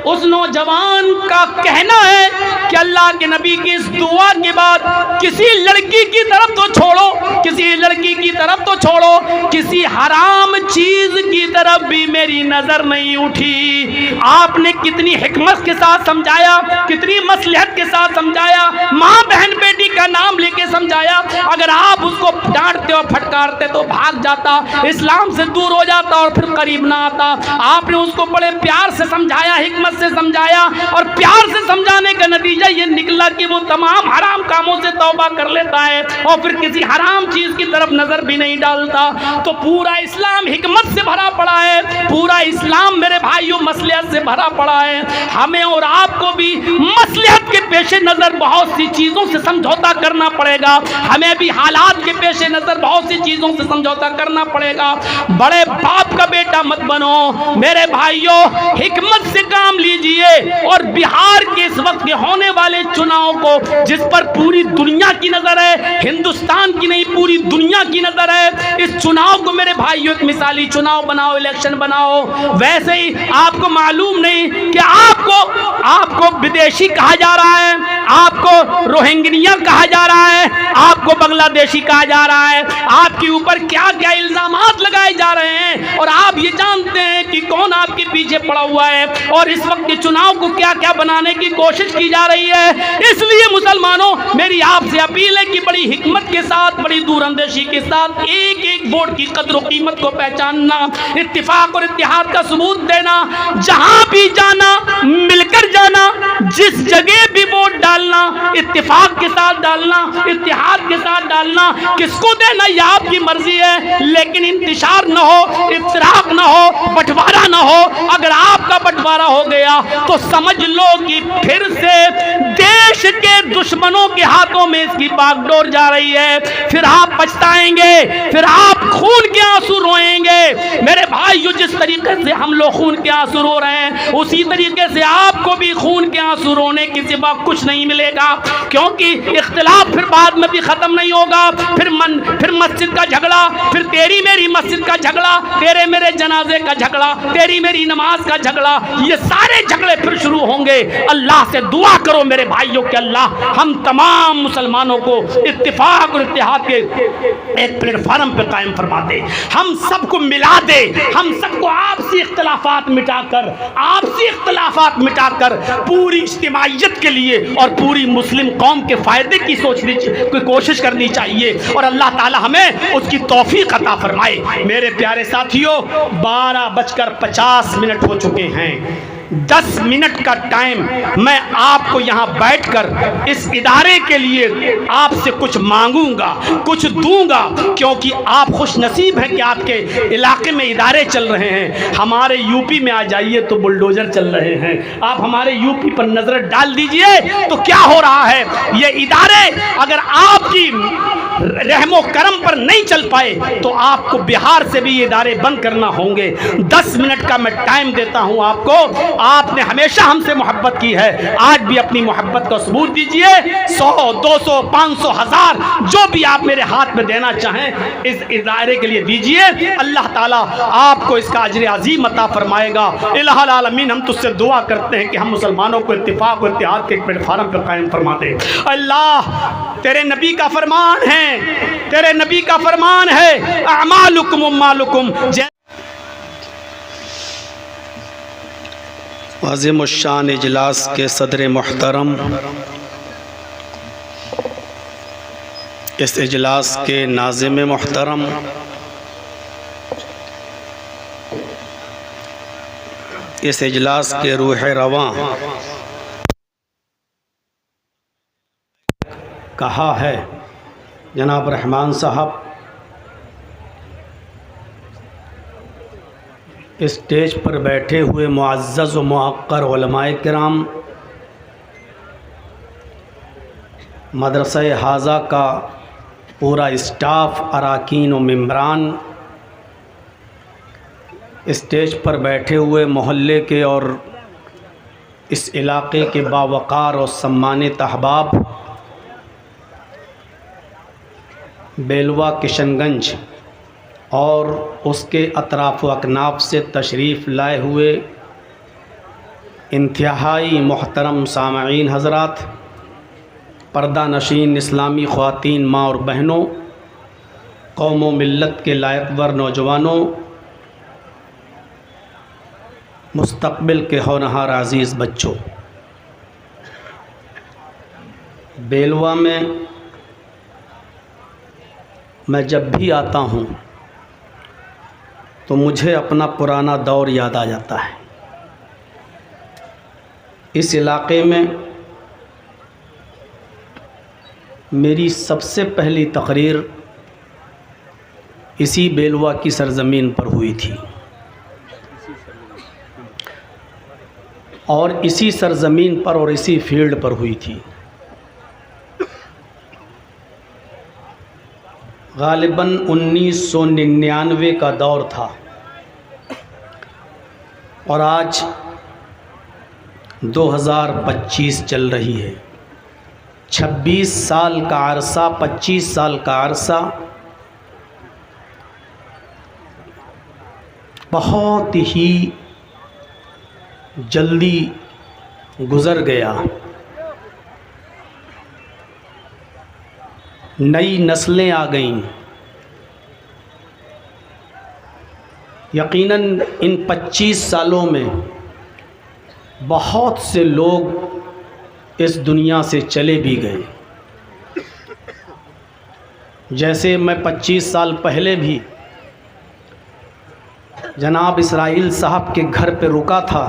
उस नौजवान का कहना है कि अल्लाह के नबी की इस दुआ के बाद किसी लड़की की तरफ तो छोड़ो, किसी लड़की की तरफ तो छोड़ो, किसी हराम चीज की तरफ भी मेरी नजर नहीं उठी। आपने कितनी हिकमत के साथ समझाया, कितनी मसलहत के साथ समझाया, माँ बहन बेटी का नाम लेके समझाया। अगर आप उसको डांटते और फटकारते तो भाग जाता, इस्लाम से दूर हो जाता और फिर करीब ना आता। आपने उसको बड़े प्यार से समझाया, हिकमत से समझाया, और प्यार से समझाने का नतीजा ये निकला कि वो तमाम हराम कामों से तौबा कर लेता है और फिर किसी हराम चीज की तरफ नजर भी नहीं डालता। तो पूरा इस्लाम हिकमत से भरा पड़ा है, पूरा इस्लाम मेरे भाइयों मसलहत से भरा पड़ा है। हमें और आपको भी मसलहत के पेशे नजर बहुत सी चीजों से समझौता करना पड़ेगा, हमें भी हालात के पेशे नजर बहुत सी चीजों से समझौता करना पड़ेगा। बड़े बाप का बेटा मत बनो मेरे भाइयों, हिकमत से काम लीजिए। और बिहार के इस वक्त के होने वाले चुनाव को, जिस पर पूरी दुनिया की नजर है, हिंदुस्तान की नहीं पूरी दुनिया की नजर है, इस चुनाव को मेरे भाइयों एक मिसाली चुनाव बनाओ, इलेक्शन बनाओ। वैसे ही आपको मालूम नहीं कि आपको विदेशी कहा जा रहा है, आपको रोहिंग्या कहा जा रहा है, आपको बांग्लादेशी कहा जा रहा है, आपके ऊपर क्या क्या इल्जामात लगाए जा रहे हैं, और आप ये जानते हैं कि कौन आपके पीछे पड़ा हुआ है, और इस वक्त के चुनाव को क्या क्या बनाने की कोशिश की जा रही है। इसलिए मुसलमानों, मेरी आपसे अपील है कि बड़ी हिकमत के साथ, बड़ी दूरअंदेशी के साथ एक एक वोट की कद्र और कीमत को पहचानना, इत्तिफाक और इत्तेहाद का सबूत देना, जहां भी जाना मिलकर जाना, जिस जगह भी वोट डालना इत्तिफाक के साथ डालना, इत्तेहाद के साथ डालना। किसको देना ये आपकी मर्जी है, लेकिन इंतशार न हो, इफ्तराक न हो, बंटवारा न हो। अगर आपका बंटवारा हो गया तो समझ लो कि फिर से देश के दुश्मनों के हाथों में इसकी बागडोर जा रही है। फिर आप पछताएंगे, फिर आप खून के आंसू रोएंगे। मेरे भाइयों, जिस तरीके से हम लोग खून के आंसू रो रहे हैं, उसी तरीके से आपको भी खून के आंसू रोने के सिवा कुछ नहीं मिलेगा, क्योंकि इख्तिलाफ फिर बाद में भी खत्म नहीं होगा। फिर मस्जिद का झगड़ा, फिर तेरी मेरी मस्जिद का झगड़ा, तेरे मेरे जनाजे का झगड़ा, तेरी मेरी नमाज का झगड़ा, ये सारे झगड़े फिर शुरू होंगे। अल्लाह से दुआ करो मेरे भाइयों कि अल्लाह हम तमाम मुसलमानों को इत्तिफाक और इत्तेहाद के एक प्लेटफार्म पे कायम फरमा दे, हम सबको मिला दे, हम सबको आपसी इख्तिलाफात मिटाकर पूरी इज्तिमाइयत के लिए और पूरी मुस्लिम कौम के फायदे की सोचने की कोशिश करनी चाहिए, और अल्लाह ताला हमें उसकी तौफीक अता फरमाए। मेरे प्यारे साथियों, 12:50 हो चुके हैं। 10 मिनट का टाइम मैं आपको यहाँ बैठकर इस इदारे के लिए आपसे कुछ मांगूंगा, कुछ दूंगा, क्योंकि आप खुश नसीब हैं कि आपके इलाके में इदारे चल रहे हैं। हमारे यूपी में आ जाइए तो बुलडोजर चल रहे हैं। आप हमारे यूपी पर नजर डाल दीजिए तो क्या हो रहा है। ये इदारे अगर आपकी रहमो करम पर नहीं चल पाए तो आपको बिहार से भी ये इदारे बंद करना होंगे। 10 मिनट का मैं टाइम देता हूं आपको। आपने हमेशा हमसे मोहब्बत की है, आज भी अपनी मोहब्बत का सबूत दीजिए। 100, 200, 500, 1000 जो भी आप मेरे हाथ में देना चाहें इस इदारे के लिए दीजिए। अल्लाह ताला आपको इसका अजर अजीम अता फरमाएगा। इलाहुल आलमीन, हम तुझसे दुआ करते हैं कि हम मुसलमानों को इत्तिफाक और इत्तेहाद के एक प्लेटफार्म पर कायम फरमा दे। अल्लाह, तेरे नबी का फरमान है, तेरे नबी का फरमान है, अमालुकुम उम्मालुकुम। अज़ीम शान इजलास के सदर मुहतरम, इस इजलास के नाज़िम मुहतरम, इस इजलास के रूह रवां, कहा है जनाब रहमान साहब, स्टेज पर बैठे हुए मुअज़्ज़ज़ व मुअक्कर उलमाए किराम, मदरसा हाजा का पूरा स्टाफ, अराकीन व मेम्बरान, स्टेज पर बैठे हुए मोहल्ले के और इस इलाके के बावकार और सम्मानित अहबाब, बेलवा किशनगंज और उसके अतराफ़ व अकनाफ से तशरीफ़ लाए हुए इंतहाई मोहतरम सामईन हज़रात, पर्दा नशीन इस्लामी ख़वातीन, माँ और बहनों, कौम व मिल्लत के लायकवर नौजवानों, मुस्तक़बिल के होनहार अज़ीज़ बच्चों, बेलवा में मैं जब भी आता हूँ तो मुझे अपना पुराना दौर याद आ जाता है। इस इलाक़े में मेरी सबसे पहली तकरीर इसी बेलवा की सरज़मीन पर हुई थी और इसी सरज़मीन पर और इसी फील्ड पर हुई थी। गालिबन 1999 का दौर था और आज 2025 चल रही है। 26 साल का अरसा, 25 साल का अरसा बहुत ही जल्दी गुज़र गया। नई नस्लें आ गईं। यकीनन इन 25 सालों में बहुत से लोग इस दुनिया से चले भी गए। जैसे मैं 25 साल पहले भी जनाब इसराइल साहब के घर पर रुका था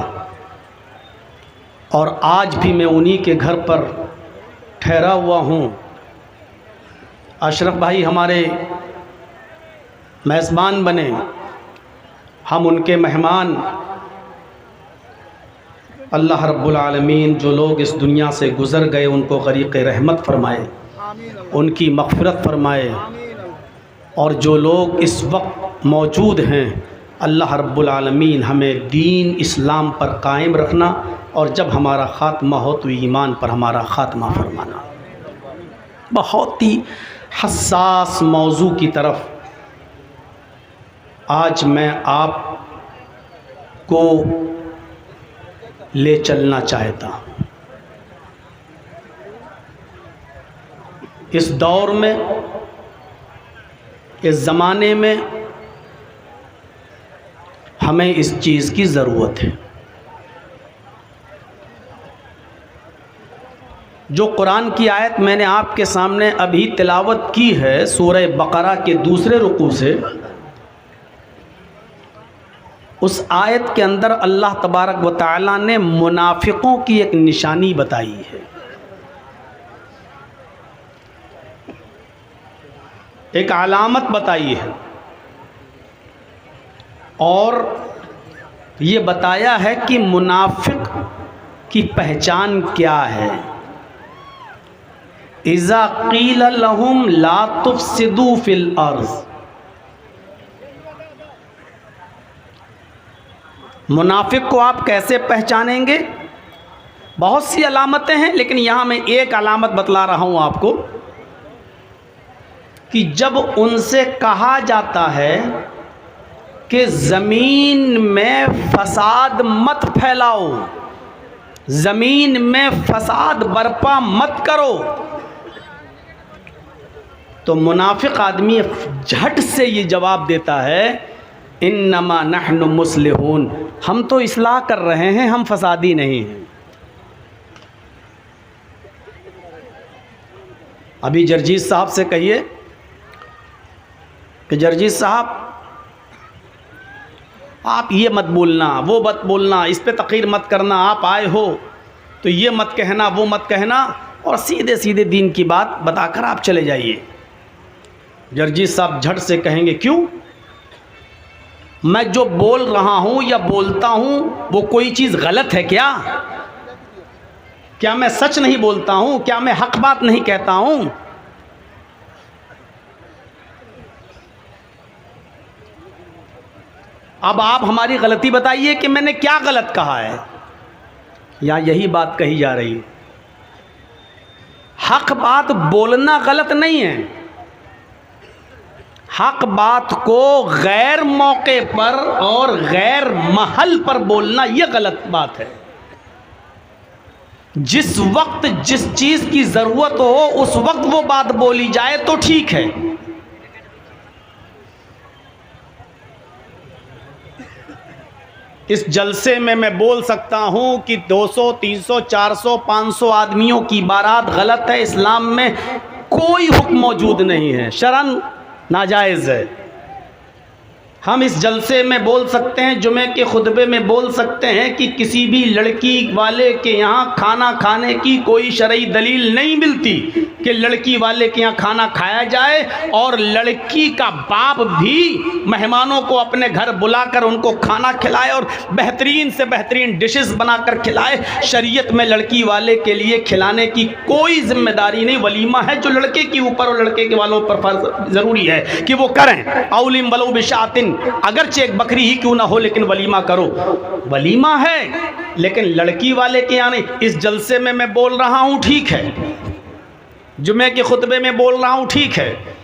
और आज भी मैं उन्हीं के घर पर ठहरा हुआ हूँ। अशरफ भाई हमारे मेज़बान बने, हम उनके मेहमान। अल्लाह रब्बुल आलमीन जो लोग इस दुनिया से गुज़र गए उनको ग़रीक़ रहमत फ़रमाए, उनकी मग़फ़िरत फ़रमाए, और जो लोग इस वक्त मौजूद हैं अल्लाह रब्बुल आलमीन हमें दीन इस्लाम पर कायम रखना और जब हमारा ख़ात्मा हो तो ईमान पर हमारा ख़ात्मा फरमाना। बहुत ही हसास मौजू की तरफ आज मैं आप को ले चलना चाहता हूँ। इस दौर में, इस ज़माने में हमें इस चीज़ की ज़रूरत है। जो कुरान की आयत मैंने आपके सामने अभी तिलावत की है सूरह बकरा के दूसरे रुकू से, उस आयत के अंदर अल्लाह तबारक व तआला ने मुनाफिकों की एक निशानी बताई है। एक अलामत बताई है और ये बताया है कि मुनाफिक की पहचान क्या है। इज़ा क़ील लहुम ला तुफ़सिदू फ़िल अर्ज़, मुनाफिक को आप कैसे पहचानेंगे? बहुत सी अलामतें हैं, लेकिन यहाँ मैं एक अलामत बतला रहा हूँ आपको कि जब उनसे कहा जाता है कि ज़मीन में फसाद मत फैलाओ, ज़मीन में फसाद बर्पा मत करो, तो मुनाफिक आदमी झट से ये जवाब देता है इन्नमा नहनु मुस्लिहून, हम तो इस्लाह कर रहे हैं, हम फसादी नहीं हैं। अभी जरजीत साहब से कहिए कि जरजीत साहब आप ये मत बोलना, वो मत बोलना, इस पे तक़रीर मत करना, आप आए हो तो ये मत कहना, वो मत कहना, और सीधे सीधे दीन की बात बताकर आप चले जाइए। जरजीत साहब झट से कहेंगे क्यों? मैं जो बोल रहा हूँ या बोलता हूँ वो कोई चीज़ गलत है क्या? क्या मैं सच नहीं बोलता हूँ? क्या मैं हक बात नहीं कहता हूँ? अब आप हमारी गलती बताइए कि मैंने क्या गलत कहा है। यहाँ यही बात कही जा रही है। हक बात बोलना गलत नहीं है, हक बात को गैर मौके पर और गैर महल पर बोलना यह गलत बात है। जिस वक्त जिस चीज की जरूरत हो उस वक्त वो बात बोली जाए तो ठीक है। इस जलसे में मैं बोल सकता हूं कि 200, 300, 400, 500 आदमियों की बारात गलत है। इस्लाम में कोई हुक्म मौजूद नहीं है, शरन नाजायज़ है। हम इस जलसे में बोल सकते हैं, जुमे के खुतबे में बोल सकते हैं कि किसी भी लड़की वाले के यहाँ खाना खाने की कोई शरई दलील नहीं मिलती कि लड़की वाले के यहाँ खाना खाया जाए, और लड़की का बाप भी मेहमानों को अपने घर बुलाकर उनको खाना खिलाए और बेहतरीन से बेहतरीन डिशेस बनाकर खिलाए। शरीयत में लड़की वाले के लिए खिलाने की कोई जिम्मेदारी नहीं, वलीमा है जो लड़के के ऊपर और लड़के के वालों पर ज़रूरी है कि वो करें। औलिम वलो बिशातिन, अगरचे एक बकरी ही क्यों ना हो लेकिन वलीमा करो, वलीमा है। लेकिन लड़की वाले के यहाँ नहीं। इस जलसे में मैं बोल रहा हूँ ठीक है, जुमे के खुतबे में बोल रहा हूँ ठीक है,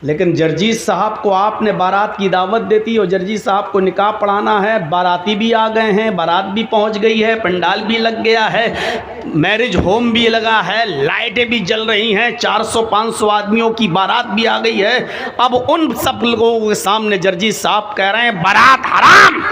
लेकिन जर्जीस साहब को आपने बारात की दावत देती और जर्जीस साहब को निकाह पढ़ाना है, बाराती भी आ गए हैं, बारात भी पहुंच गई है, पंडाल भी लग गया है, मैरिज होम भी लगा है, लाइटें भी जल रही हैं, 400-500 आदमियों की बारात भी आ गई है। अब उन सब लोगों के सामने जर्जीस साहब कह रहे हैं बारात हराम,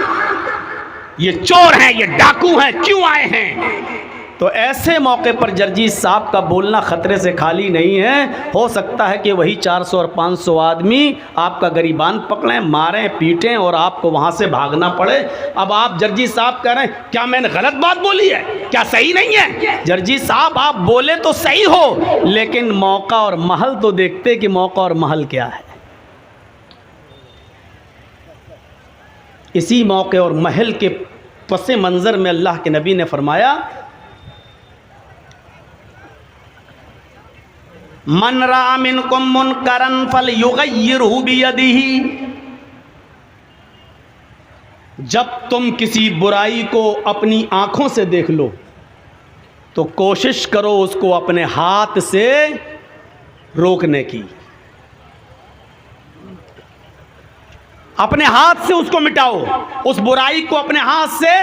ये चोर हैं, ये डाकू हैं, क्यों आए हैं? तो ऐसे मौके पर जर्जीस साहब का बोलना ख़तरे से खाली नहीं है। हो सकता है कि वही 400 और 500 आदमी आपका गरीबान पकड़ें, मारें, पीटें और आपको वहाँ से भागना पड़े। अब आप जर्जीस साहब कह रहे हैं क्या मैंने गलत बात बोली है, क्या सही नहीं है? जर्जीस साहब आप बोले तो सही हो, लेकिन मौका और महल तो देखते कि मौका और महल क्या है। इसी मौके और महल के पसे मंज़र में अल्लाह के नबी ने फरमाया, मन रा मिनकुम मुनकरन फलयुगय्यिरहु बियदिही, जब तुम किसी बुराई को अपनी आंखों से देख लो तो कोशिश करो उसको अपने हाथ से रोकने की, अपने हाथ से उसको मिटाओ, उस बुराई को अपने हाथ से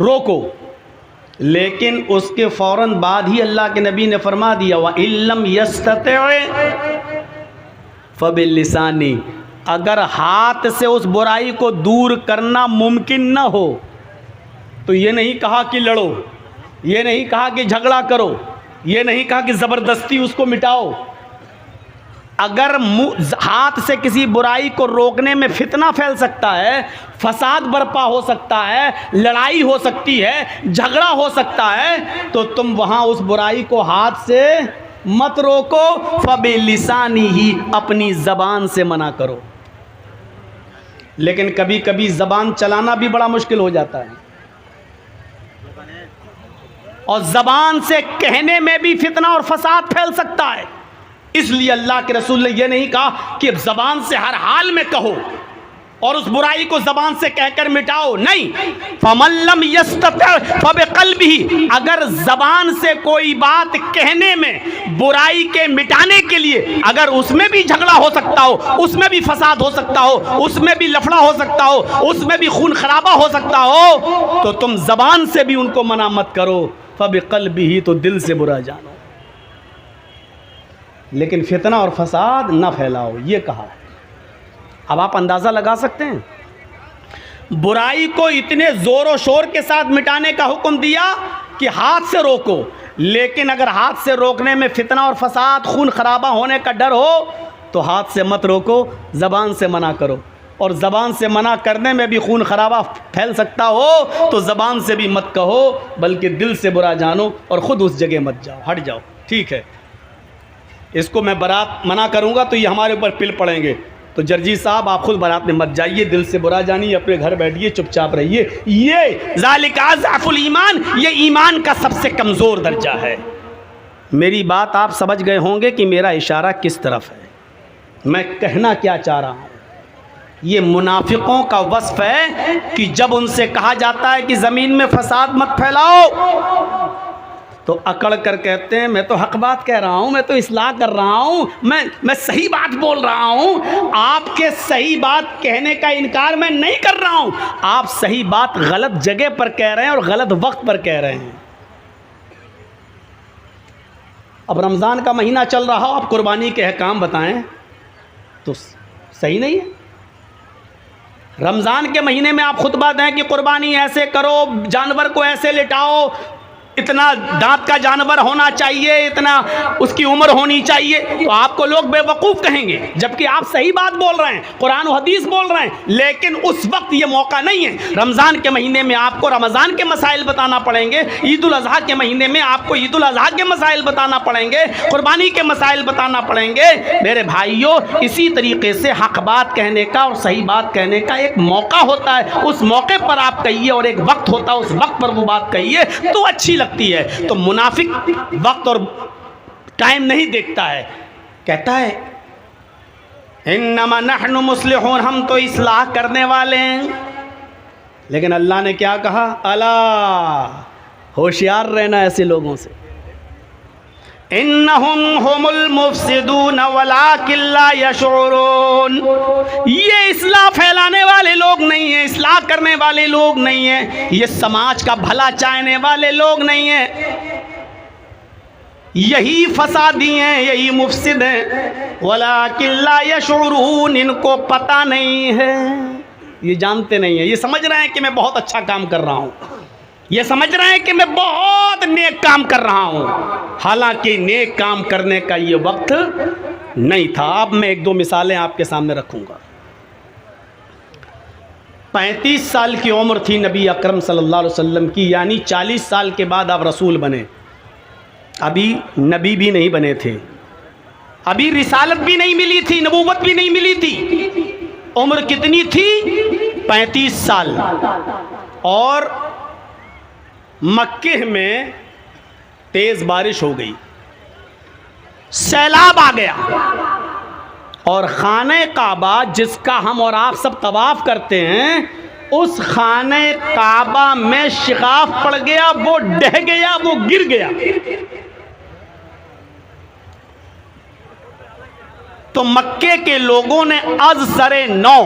रोको। लेकिन उसके फ़ौरन बाद ही अल्लाह के नबी ने फरमा दिया व इल्लम यस्तति फबिल्लिसानी, अगर हाथ से उस बुराई को दूर करना मुमकिन न हो तो ये नहीं कहा कि लड़ो, ये नहीं कहा कि झगड़ा करो, ये नहीं कहा कि ज़बरदस्ती उसको मिटाओ। अगर हाथ से किसी बुराई को रोकने में फितना फैल सकता है, फसाद बर्पा हो सकता है, लड़ाई हो सकती है, झगड़ा हो सकता है, तो तुम वहाँ उस बुराई को हाथ से मत रोको, फबिलिसानी ही, अपनी ज़बान से मना करो। लेकिन कभी कभी ज़बान चलाना भी बड़ा मुश्किल हो जाता है, और ज़बान से कहने में भी फितना और फसाद फैल सकता है। इसलिए अल्लाह के रसूल ने यह नहीं कहा कि ज़बान से हर हाल में कहो और उस बुराई को ज़बान से कहकर मिटाओ, नहीं। फमल्लम यस्तति फबिक़ल्बिही, अगर ज़बान से कोई बात कहने में बुराई के मिटाने के लिए अगर उसमें भी झगड़ा हो सकता हो, उसमें भी फसाद हो सकता हो, उसमें भी लफड़ा हो सकता हो, उसमें भी खून खराबा हो सकता हो, तो तुम ज़बान से भी उनको मना मत करो, फबिक़ल्बिही, तो दिल से बुरा जानो, लेकिन फितना और फसाद ना फैलाओ, ये कहा है। अब आप अंदाज़ा लगा सकते हैं, बुराई को इतने ज़ोर शोर के साथ मिटाने का हुक्म दिया कि हाथ से रोको, लेकिन अगर हाथ से रोकने में फितना और फसाद, खून खराबा होने का डर हो तो हाथ से मत रोको, ज़बान से मना करो। और ज़बान से मना करने में भी खून खराबा फैल सकता हो तो ज़बान से भी मत कहो, बल्कि दिल से बुरा जानो और ख़ुद उस जगह मत जाओ, हट जाओ। ठीक है, इसको मैं बारात मना करूँगा तो ये हमारे ऊपर पिल पड़ेंगे, तो जर्जीस साहब आप खुद बारात में मत जाइए, दिल से बुरा जानिए, अपने घर बैठिए, चुपचाप रहिए। ये ज़ालिका ज़अफ़ुल ईमान, ये ईमान का सबसे कमज़ोर दर्जा है। मेरी बात आप समझ गए होंगे कि मेरा इशारा किस तरफ है, मैं कहना क्या चाह रहा हूँ। ये मुनाफिकों का वस्फ़ है कि जब उनसे कहा जाता है कि ज़मीन में फसाद मत फैलाओ तो अकड़ कर कहते हैं मैं तो हक बात कह रहा हूँ, मैं तो इस्लाह कर रहा हूँ, मैं सही बात बोल रहा हूँ। आपके सही बात कहने का इनकार मैं नहीं कर रहा हूँ, आप सही बात गलत जगह पर कह रहे हैं और गलत वक्त पर कह रहे हैं। अब रमज़ान का महीना चल रहा हो, आप कुर्बानी के अहकाम बताएं तो सही नहीं है। रमज़ान के महीने में आप खुतबा दें कि कुर्बानी ऐसे करो, जानवर को ऐसे लिटाओ, इतना दांत का जानवर होना चाहिए, इतना उसकी उम्र होनी चाहिए, तो आपको लोग बेवकूफ़ कहेंगे, जबकि आप सही बात बोल रहे हैं, कुरान और हदीस बोल रहे हैं। लेकिन उस वक्त ये मौका नहीं है। रमज़ान के महीने में आपको रमज़ान के मसाइल बताना पड़ेंगे, ईद उल अज़हा के महीने में आपको ईद उल अज़हा के मसाइल बताना पड़ेंगे, कुर्बानी के मसाइल बताना पड़ेंगे। मेरे भाइयों, इसी तरीके से हक बात कहने का और सही बात कहने का एक मौका होता है, उस मौके पर आप कहिए, और एक वक्त होता है, उस वक्त पर वो बात कहिए तो अच्छी लगती है। तो मुनाफिक वक्त और टाइम नहीं देखता है, कहता है इन्नमा नहनु मुस्लिहून, हम तो इस्लाह करने वाले हैं। लेकिन अल्लाह ने क्या कहा, अला, होशियार रहना ऐसे लोगों से। इन्नहुम हुमुल मुफसिदून वलाकिन ला यशऊरून, ये इस्लाह फैलाने वाले लोग नहीं हैं, इस्लाह करने वाले लोग नहीं हैं, ये समाज का भला चाहने वाले लोग नहीं हैं, यही फसादी हैं, यही मुफसिद हैं। वलाकिन ला यशऊरून, इनको पता नहीं है, ये जानते नहीं हैं। ये समझ रहे हैं कि मैं बहुत अच्छा काम कर रहा हूँ, ये समझ रहे हैं कि मैं बहुत नेक काम कर रहा हूँ, हालांकि नेक काम करने का ये वक्त नहीं था। अब मैं एक दो मिसालें आपके सामने रखूँगा। 35 साल की उम्र थी नबी अकरम सल्लल्लाहु अलैहि वसल्लम की, यानी 40 साल के बाद आप रसूल बने। अभी नबी भी नहीं बने थे, अभी रिसालत भी नहीं मिली थी, नबूवत भी नहीं मिली थी। उम्र कितनी थी? 35 साल। और मक्के में तेज़ बारिश हो गई, सैलाब आ गया, और खाने काबा जिसका हम और आप सब तवाफ़ करते हैं, उस खाने काबा में शिकाफ पड़ गया, वो डह गया, वो गिर गया। तो मक्के के लोगों ने अज सरे नौ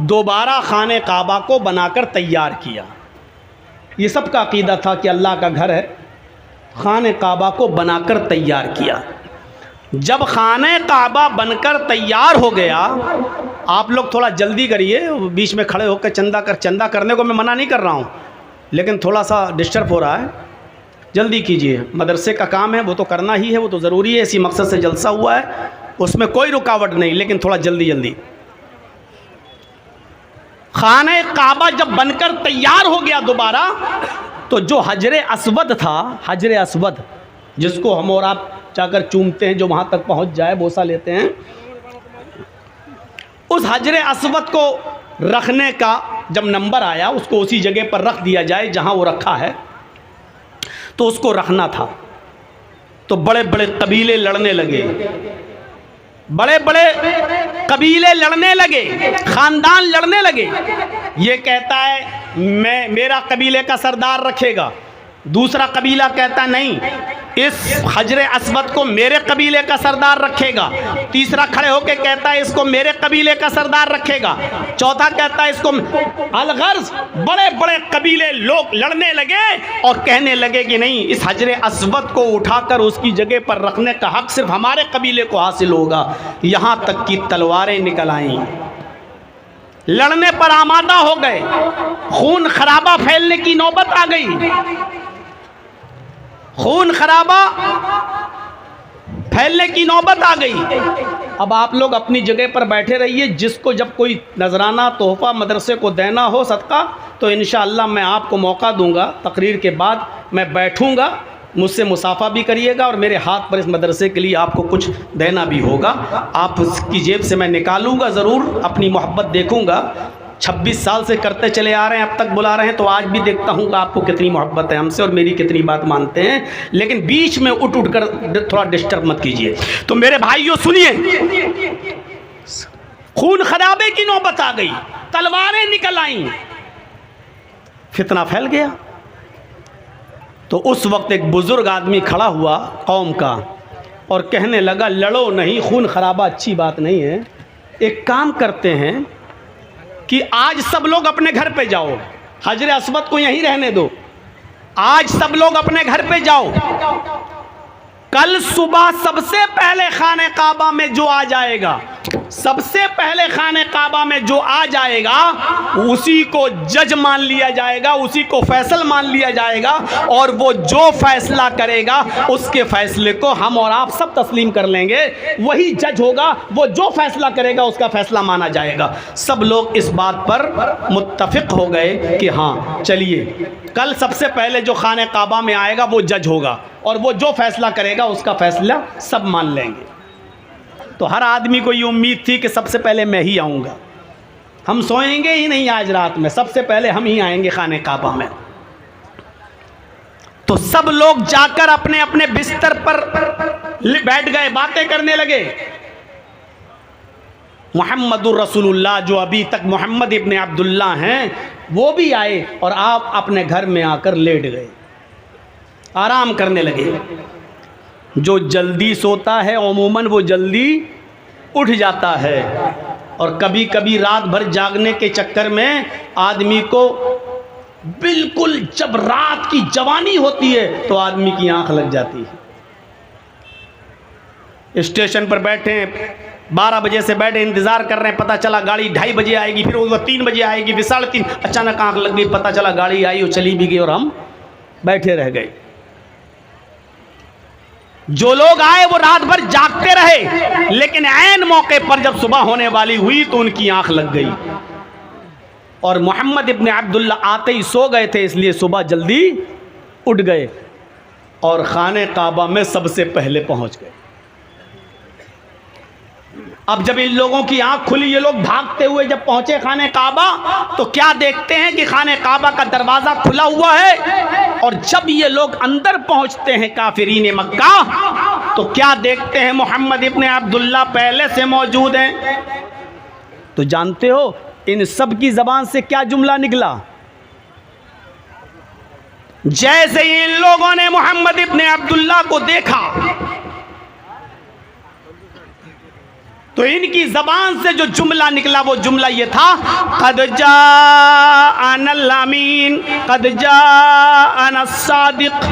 दोबारा खाने काबा को बनाकर तैयार किया। ये सब का अकीदा था कि अल्लाह का घर है, खाने काबा को बनाकर तैयार किया। जब खाने काबा बनकर तैयार हो गया, आप लोग थोड़ा जल्दी करिए, बीच में खड़े होकर चंदा करने को मैं मना नहीं कर रहा हूँ, लेकिन थोड़ा सा डिस्टर्ब हो रहा है, जल्दी कीजिए। मदरसे का काम है, वो तो करना ही है, वो तो ज़रूरी है, इसी मकसद से जलसा हुआ है, उसमें कोई रुकावट नहीं, लेकिन थोड़ा जल्दी। खाने काबा जब बनकर तैयार हो गया दोबारा, तो जो हजरे अस्वद था, हजरे अस्वद जिसको हम और आप जाकर चूमते हैं, जो वहाँ तक पहुँच जाए, बोसा लेते हैं, उस हजरे अस्वद को रखने का जब नंबर आया, उसको उसी जगह पर रख दिया जाए जहाँ वो रखा है, तो उसको रखना था। तो बड़े बड़े कबीले लड़ने लगे, बड़े बड़े कबीले लड़ने लगे, ख़ानदान लड़ने लगे। ये कहता है मेरा कबीले का सरदार रखेगा, दूसरा कबीला कहता नहीं, इस हजरे अस्वद को मेरे कबीले का सरदार रखेगा, तीसरा खड़े होके कहता है इसको मेरे कबीले का सरदार रखेगा, चौथा कहता है इसको। अलगर्ज बड़े बड़े कबीले लोग लड़ने लगे और कहने लगे कि नहीं, इस हजरे अस्वद को उठाकर उसकी जगह पर रखने का हक सिर्फ हमारे कबीले को हासिल होगा। यहाँ तक कि तलवारें निकल आईं, लड़ने पर आमादा हो गए, खून खराबा फैलने की नौबत आ गई, खून खराबा फैलने की नौबत आ गई। अब आप लोग अपनी जगह पर बैठे रहिए, जिसको जब कोई नजराना तोहफा मदरसे को देना हो सदका, तो इंशाअल्लाह मैं आपको मौका दूंगा, तकरीर के बाद मैं बैठूंगा, मुझसे मुसाफा भी करिएगा और मेरे हाथ पर इस मदरसे के लिए आपको कुछ देना भी होगा। आप उसकी जेब से मैं निकालूंगा ज़रूर, अपनी मोहब्बत देखूंगा। 26 साल से करते चले आ रहे हैं, अब तक बुला रहे हैं, तो आज भी देखता हूँ कि आपको कितनी मोहब्बत है हमसे और मेरी कितनी बात मानते हैं। लेकिन बीच में उठ कर थोड़ा डिस्टर्ब मत कीजिए। तो मेरे भाइयों सुनिए, खून खराबे की नौबत आ गई, तलवारें निकल आईं, फितना फैल गया। तो उस वक्त एक बुज़ुर्ग आदमी खड़ा हुआ कौम का और कहने लगा, लड़ो नहीं, खून खराबा अच्छी बात नहीं है। एक काम करते हैं कि आज सब लोग अपने घर पे जाओ, हजर अस्वद को यहीं रहने दो, आज सब लोग अपने घर पे जाओ, कल सुबह सबसे पहले खाने काबा में जो आ जाएगा, सबसे पहले खाने काबा में जो आ जाएगा उसी को जज मान लिया जाएगा, उसी को फैसल मान लिया जाएगा, और वो जो फैसला करेगा उसके फैसले को हम और आप सब तस्लीम कर लेंगे। वही जज होगा, वो जो फैसला करेगा उसका फैसला माना जाएगा। सब लोग इस बात पर मुत्तफिक हो गए कि हाँ चलिए, कल सबसे पहले जो खाने काबा में आएगा वो जज होगा, और वो जो फैसला करेगा उसका फैसला सब मान लेंगे। तो हर आदमी को ये उम्मीद थी कि सबसे पहले मैं ही आऊँगा, हम सोएंगे ही नहीं आज रात में, सबसे पहले हम ही आएंगे खाने काबा में। तो सब लोग जाकर अपने अपने बिस्तर पर बैठ गए, बातें करने लगे। मुहम्मदुर रसूलुल्लाह, जो अभी तक मोहम्मद इब्ने अब्दुल्ला हैं, वो भी आए और आप अपने घर में आकर लेट गए, आराम करने लगे। जो जल्दी सोता है अमूमन वो जल्दी उठ जाता है, और कभी कभी रात भर जागने के चक्कर में आदमी को बिल्कुल, जब रात की जवानी होती है तो आदमी की आंख लग जाती है। स्टेशन पर बैठे हैं, 12 बजे से बैठे इंतज़ार कर रहे हैं, पता चला गाड़ी 2:30 बजे आएगी, फिर वो 3 बजे आएगी, फिर 3:30, अचानक आंख लग गई, पता चला गाड़ी आई और चली भी गई और हम बैठे रह गए। जो लोग आए वो रात भर जागते रहे, लेकिन ऐन मौके पर जब सुबह होने वाली हुई तो उनकी आंख लग गई, और मोहम्मद इब्ने अब्दुल्ला आते ही सो गए थे, इसलिए सुबह जल्दी उठ गए और खाने काबा में सबसे पहले पहुंच गए। अब जब इन लोगों की आंख खुली, ये लोग भागते हुए जब पहुंचे खाने काबा, तो क्या देखते हैं कि खाने काबा का दरवाज़ा खुला हुआ है, और जब ये लोग अंदर पहुंचते हैं काफिरीन मक्का, तो क्या देखते हैं, मोहम्मद इब्ने अब्दुल्ला पहले से मौजूद हैं। तो जानते हो इन सब की ज़बान से क्या जुमला निकला? जैसे ही इन लोगों ने मोहम्मद इब्ने अब्दुल्ला को देखा तो इनकी ज़बान से जो जुमला निकला वो जुमला ये था, क़द जाअनल अमीन, क़द जाअनस सादिक़,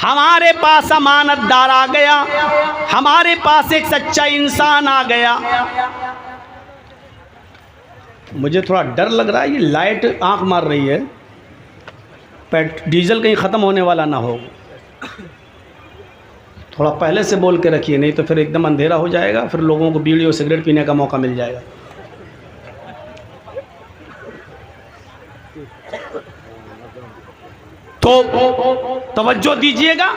हमारे पास अमानतदार आ गया, हमारे पास एक सच्चा इंसान आ गया। मुझे थोड़ा डर लग रहा है, ये लाइट आंख मार रही है, डीजल कहीं ख़त्म होने वाला ना हो। थोड़ा पहले से बोल के रखिए, नहीं तो फिर एकदम अंधेरा हो जाएगा, फिर लोगों को बीड़ी और सिगरेट पीने का मौका मिल जाएगा। तो तवज्जो दीजिएगा,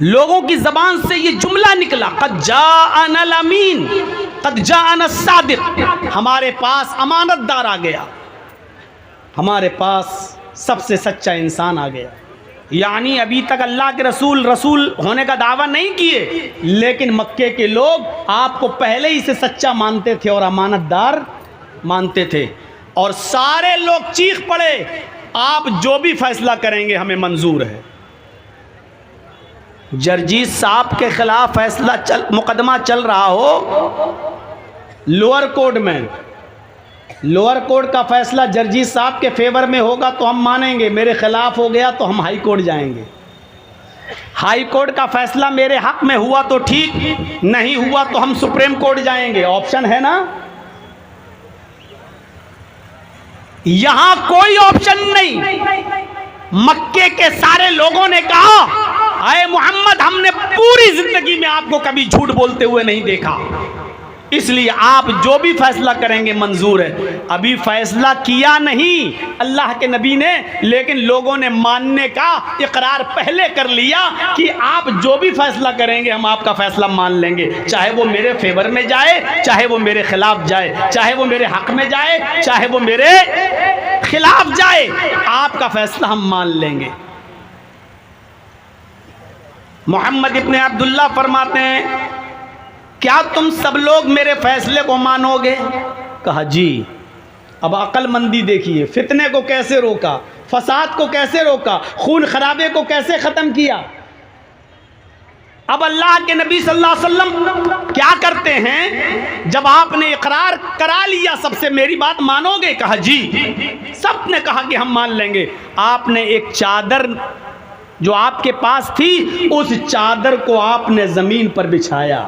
लोगों की ज़बान से ये जुमला निकला, क़द जाअनल अमीन, क़द जाअनस सादिक़, हमारे पास अमानतदार आ गया, हमारे पास सबसे सच्चा इंसान आ गया। यानी अभी तक अल्लाह के रसूल होने का दावा नहीं किए, लेकिन मक्के के लोग आपको पहले ही से सच्चा मानते थे और अमानतदार मानते थे, और सारे लोग चीख पड़े, आप जो भी फैसला करेंगे हमें मंजूर है। जर्जीस साहब के खिलाफ फैसला मुकदमा चल रहा हो लोअर कोर्ट में, लोअर कोर्ट का फैसला जर्जीस साहब के फेवर में होगा तो हम मानेंगे, मेरे खिलाफ हो गया तो हम हाई कोर्ट जाएंगे। हाई कोर्ट का फैसला मेरे हक में हुआ तो ठीक, नहीं हुआ तो हम सुप्रीम कोर्ट जाएंगे। ऑप्शन है ना, यहां कोई ऑप्शन नहीं। मक्के के सारे लोगों ने कहा, आए मोहम्मद, हमने पूरी जिंदगी में आपको कभी झूठ बोलते हुए नहीं देखा, इसलिए आप जो भी फैसला करेंगे मंजूर है। अभी फैसला किया नहीं अल्लाह के नबी ने, लेकिन लोगों ने मानने का इकरार पहले कर लिया कि आप जो भी फैसला करेंगे हम आपका फैसला मान लेंगे, चाहे वो मेरे फेवर में जाए, चाहे वो मेरे खिलाफ जाए, चाहे वो मेरे हक में जाए, चाहे वो मेरे खिलाफ जाए, आपका फैसला हम मान लेंगे। मोहम्मद इब्ने अब्दुल्ला फरमाते हैं, क्या तुम सब लोग मेरे फैसले को मानोगे? कहा जी। अब अक्लमंदी देखिए, फितने को कैसे रोका। फसाद को कैसे रोका, खून खराबे को कैसे ख़त्म किया। अब अल्लाह के नबी सल्लल्लाहु अलैहि वसल्लम क्या करते हैं, जब आपने इकरार करा लिया सबसे, मेरी बात मानोगे, कहा जी, सब ने कहा कि हम मान लेंगे। आपने एक चादर जो आपके पास थी, उस चादर को आपने ज़मीन पर बिछाया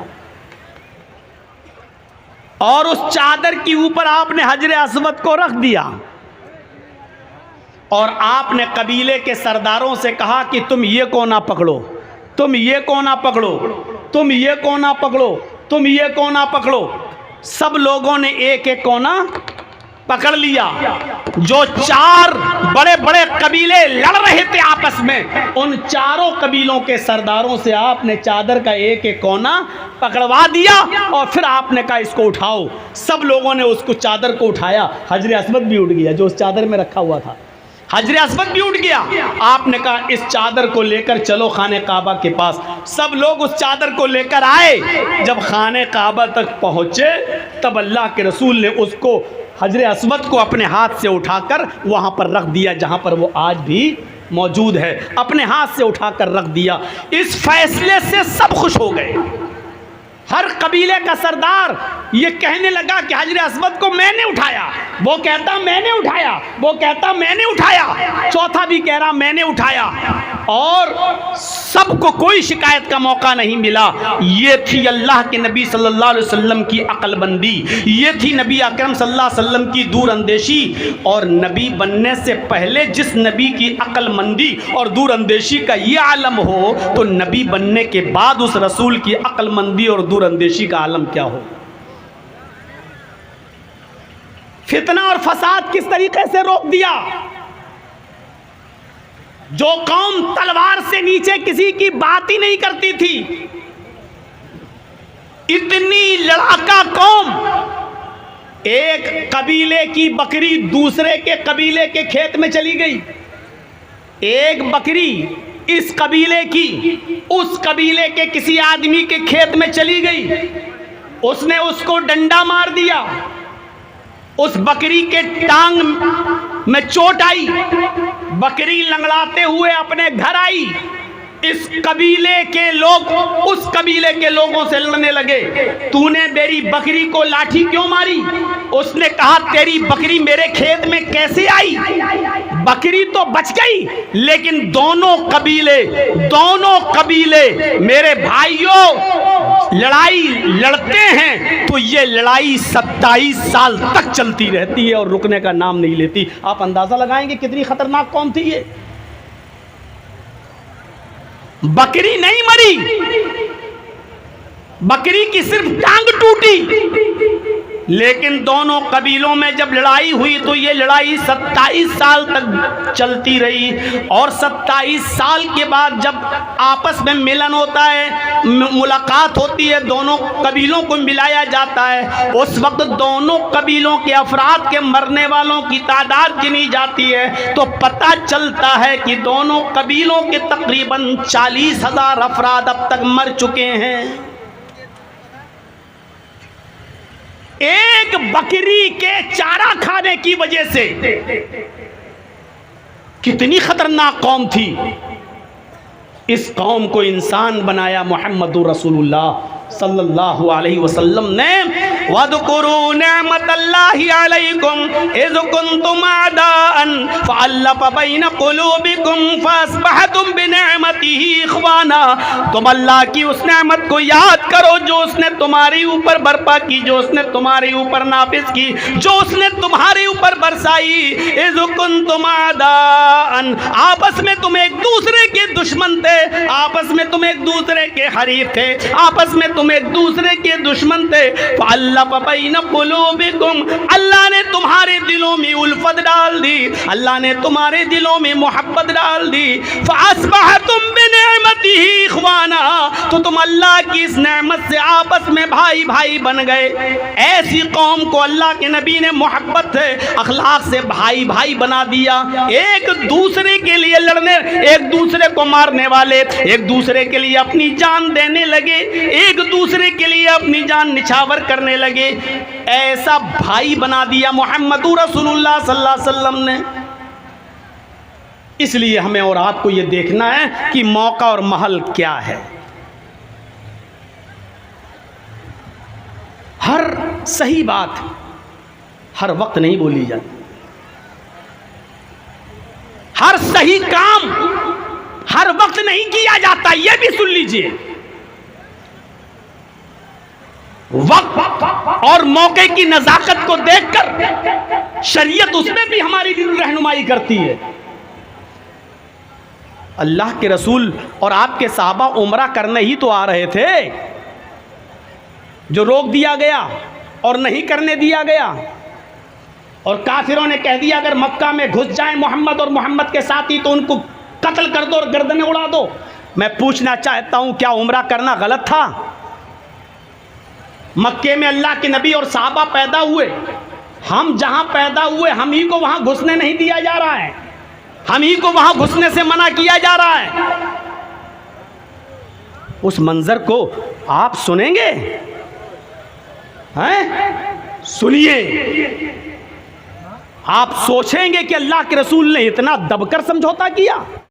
और उस चादर के ऊपर आपने हजर अस्वद को रख दिया और आपने कबीले के सरदारों से कहा कि तुम ये कोना पकड़ो, तुम ये कोना पकड़ो, तुम ये कोना पकड़ो, तुम ये कोना पकड़ो। सब लोगों ने एक एक कोना पकड़ लिया। जो चार बड़े बड़े कबीले लड़ रहे थे आपस में, उन चारों कबीलों के सरदारों से आपने चादर का एक एक कोना पकड़वा दिया और फिर आपने कहा इसको उठाओ। सब लोगों ने उसको चादर को उठाया। हजर अस्वद भी उठ गया जो उस चादर में रखा हुआ था, हजर अस्वद भी उठ गया। आपने कहा इस चादर को लेकर चलो खाने काबा के पास। सब लोग उस चादर को लेकर आए। जब खाने काबा तक पहुंचे तब अल्लाह के रसूल ने उसको, हजर अस्वद को अपने हाथ से उठाकर वहाँ पर रख दिया जहाँ पर वो आज भी मौजूद है। अपने हाथ से उठाकर रख दिया। इस फैसले से सब खुश हो गए। हर कबीले का सरदार ये कहने लगा कि हजर अस्वद को मैंने उठाया, वो कहता मैंने उठाया, वो कहता मैंने उठाया, चौथा भी कह रहा मैंने उठाया, और सबको कोई शिकायत का मौका नहीं मिला। ये थी अल्लाह के नबी सल्लल्लाहु अलैहि वसल्लम की अक्लमंदी, ये थी नबी अकरम सल्लल्लाहु अलैहि वसल्लम की दूरअंदेशी। और नबी बनने से पहले जिस नबी की अक्लमंदी और दूरअंदेशी का ये आलम हो, तो नबी बनने के बाद उस रसूल की अक्लमंदी और दूरअंदेशी का आलम क्या हो। फितना और फसाद किस तरीके से रोक दिया। जो कौम तलवार से नीचे किसी की बात ही नहीं करती थी, इतनी लड़ाका कौम, एक कबीले की बकरी दूसरे के कबीले के खेत में चली गई, एक बकरी इस कबीले की उस कबीले के किसी आदमी के खेत में चली गई, उसने उसको डंडा मार दिया, उस बकरी के टांग में चोट आई, बकरी लंगड़ाते हुए अपने घर आई। इस कबीले के लोग उस कबीले के लोगों से लड़ने लगे, तूने मेरी बकरी को लाठी क्यों मारी। उसने कहा तेरी बकरी मेरे खेत में कैसे आई। बकरी तो बच गई, लेकिन दोनों कबीले मेरे भाइयों लड़ाई लड़ते हैं तो ये लड़ाई 27 साल तक चलती रहती है और रुकने का नाम नहीं लेती। आप अंदाजा लगाएंगे कितनी खतरनाक कौम थी ये। बकरी नहीं मरी, बकरी की सिर्फ टांग टूटी, लेकिन दोनों कबीलों में जब लड़ाई हुई तो ये लड़ाई 27 साल तक चलती रही। और 27 साल के बाद जब आपस में मिलन होता है, मुलाकात होती है, दोनों कबीलों को मिलाया जाता है, उस वक्त दोनों कबीलों के अफराद के मरने वालों की तादाद गिनी जाती है तो पता चलता है कि दोनों कबीलों के तकरीबन 40,000 अफराद अब तक मर चुके हैं। एक बकरी के चारा खाने की वजह से। कितनी खतरनाक कौम थी। इस कौम को इंसान बनाया मोहम्मदुर रसूलुल्लाह सल्लल्लाहु अलैहि वसल्लम ने। वज़कुरू निअमतल्लाहि अलैकुम इज़ कुंतुम अदाअन फ़अल्लफ़ बैन क़ुलूबिकुम फ़अस्बहतुम बिनिअमतिही इख़वाना। तुम अल्लाह की उस नेमत को याद करो जो उसने तुम्हारे ऊपर बर्पा की, जो उसने तुम्हारे ऊपर नाफिज की, जो उसने तुम्हारे ऊपर बरसाई। इज़ कुंतुम अदाअन, आपस में तुम एक दूसरे के दुश्मन थे, आपस में तुम एक दूसरे के हरीफ थे, आपस में तुम एक दूसरे के दुश्मन थे। फ़अल्लफ़ बैन क़ुलूबिकुम, अल्लाह ने तुम्हारे दिलों में उल्फत डाल दी, अल्लाह ने तुम्हारे दिलों में मोहब्बत डाल दी। फ़अस्बहतुम बिनिअमतिही इख़वाना, तो तुम अल्लाह की इस नेमत से आपस में भाई भाई बन गए। ऐसी कौम को अल्लाह के नबी ने मोहब्बत से, अखलाक से भाई भाई बना दिया। एक दूसरे के लिए लड़ने, एक दूसरे को मारने वाले एक दूसरे के लिए अपनी जान देने लगे, एक दूसरे के लिए अपनी जान निछावर करने लगे। ऐसा भाई बना दिया मोहम्मदुर रसूलुल्लाह सल्लल्लाहु अलैहि वसल्लम ने। इसलिए हमें और आपको ये देखना है कि मौका और महल क्या है। हर सही बात हर वक्त नहीं बोली जाती, हर सही काम हर वक्त नहीं किया जाता, यह भी सुन लीजिए। वक्त और मौके की नजाकत को देखकर शरीयत उसमें भी हमारी रहनुमाई करती है। अल्लाह के रसूल और आपके साहबा उम्रा करने ही तो आ रहे थे, जो रोक दिया गया और नहीं करने दिया गया, और काफिरों ने कह दिया अगर मक्का में घुस जाएं मोहम्मद और मोहम्मद के साथी तो उनको कत्ल कर दो और गर्दनें उड़ा दो। मैं पूछना चाहता हूं, क्या उम्रा करना गलत था? मक्के में अल्लाह के नबी और साहबा पैदा हुए, हम जहां पैदा हुए हम ही को वहां घुसने नहीं दिया जा रहा है, हम ही को वहां घुसने से मना किया जा रहा है। उस मंजर को आप सुनेंगे? हैं? सुनिए, आप सोचेंगे कि अल्लाह के रसूल ने इतना दबकर समझौता किया?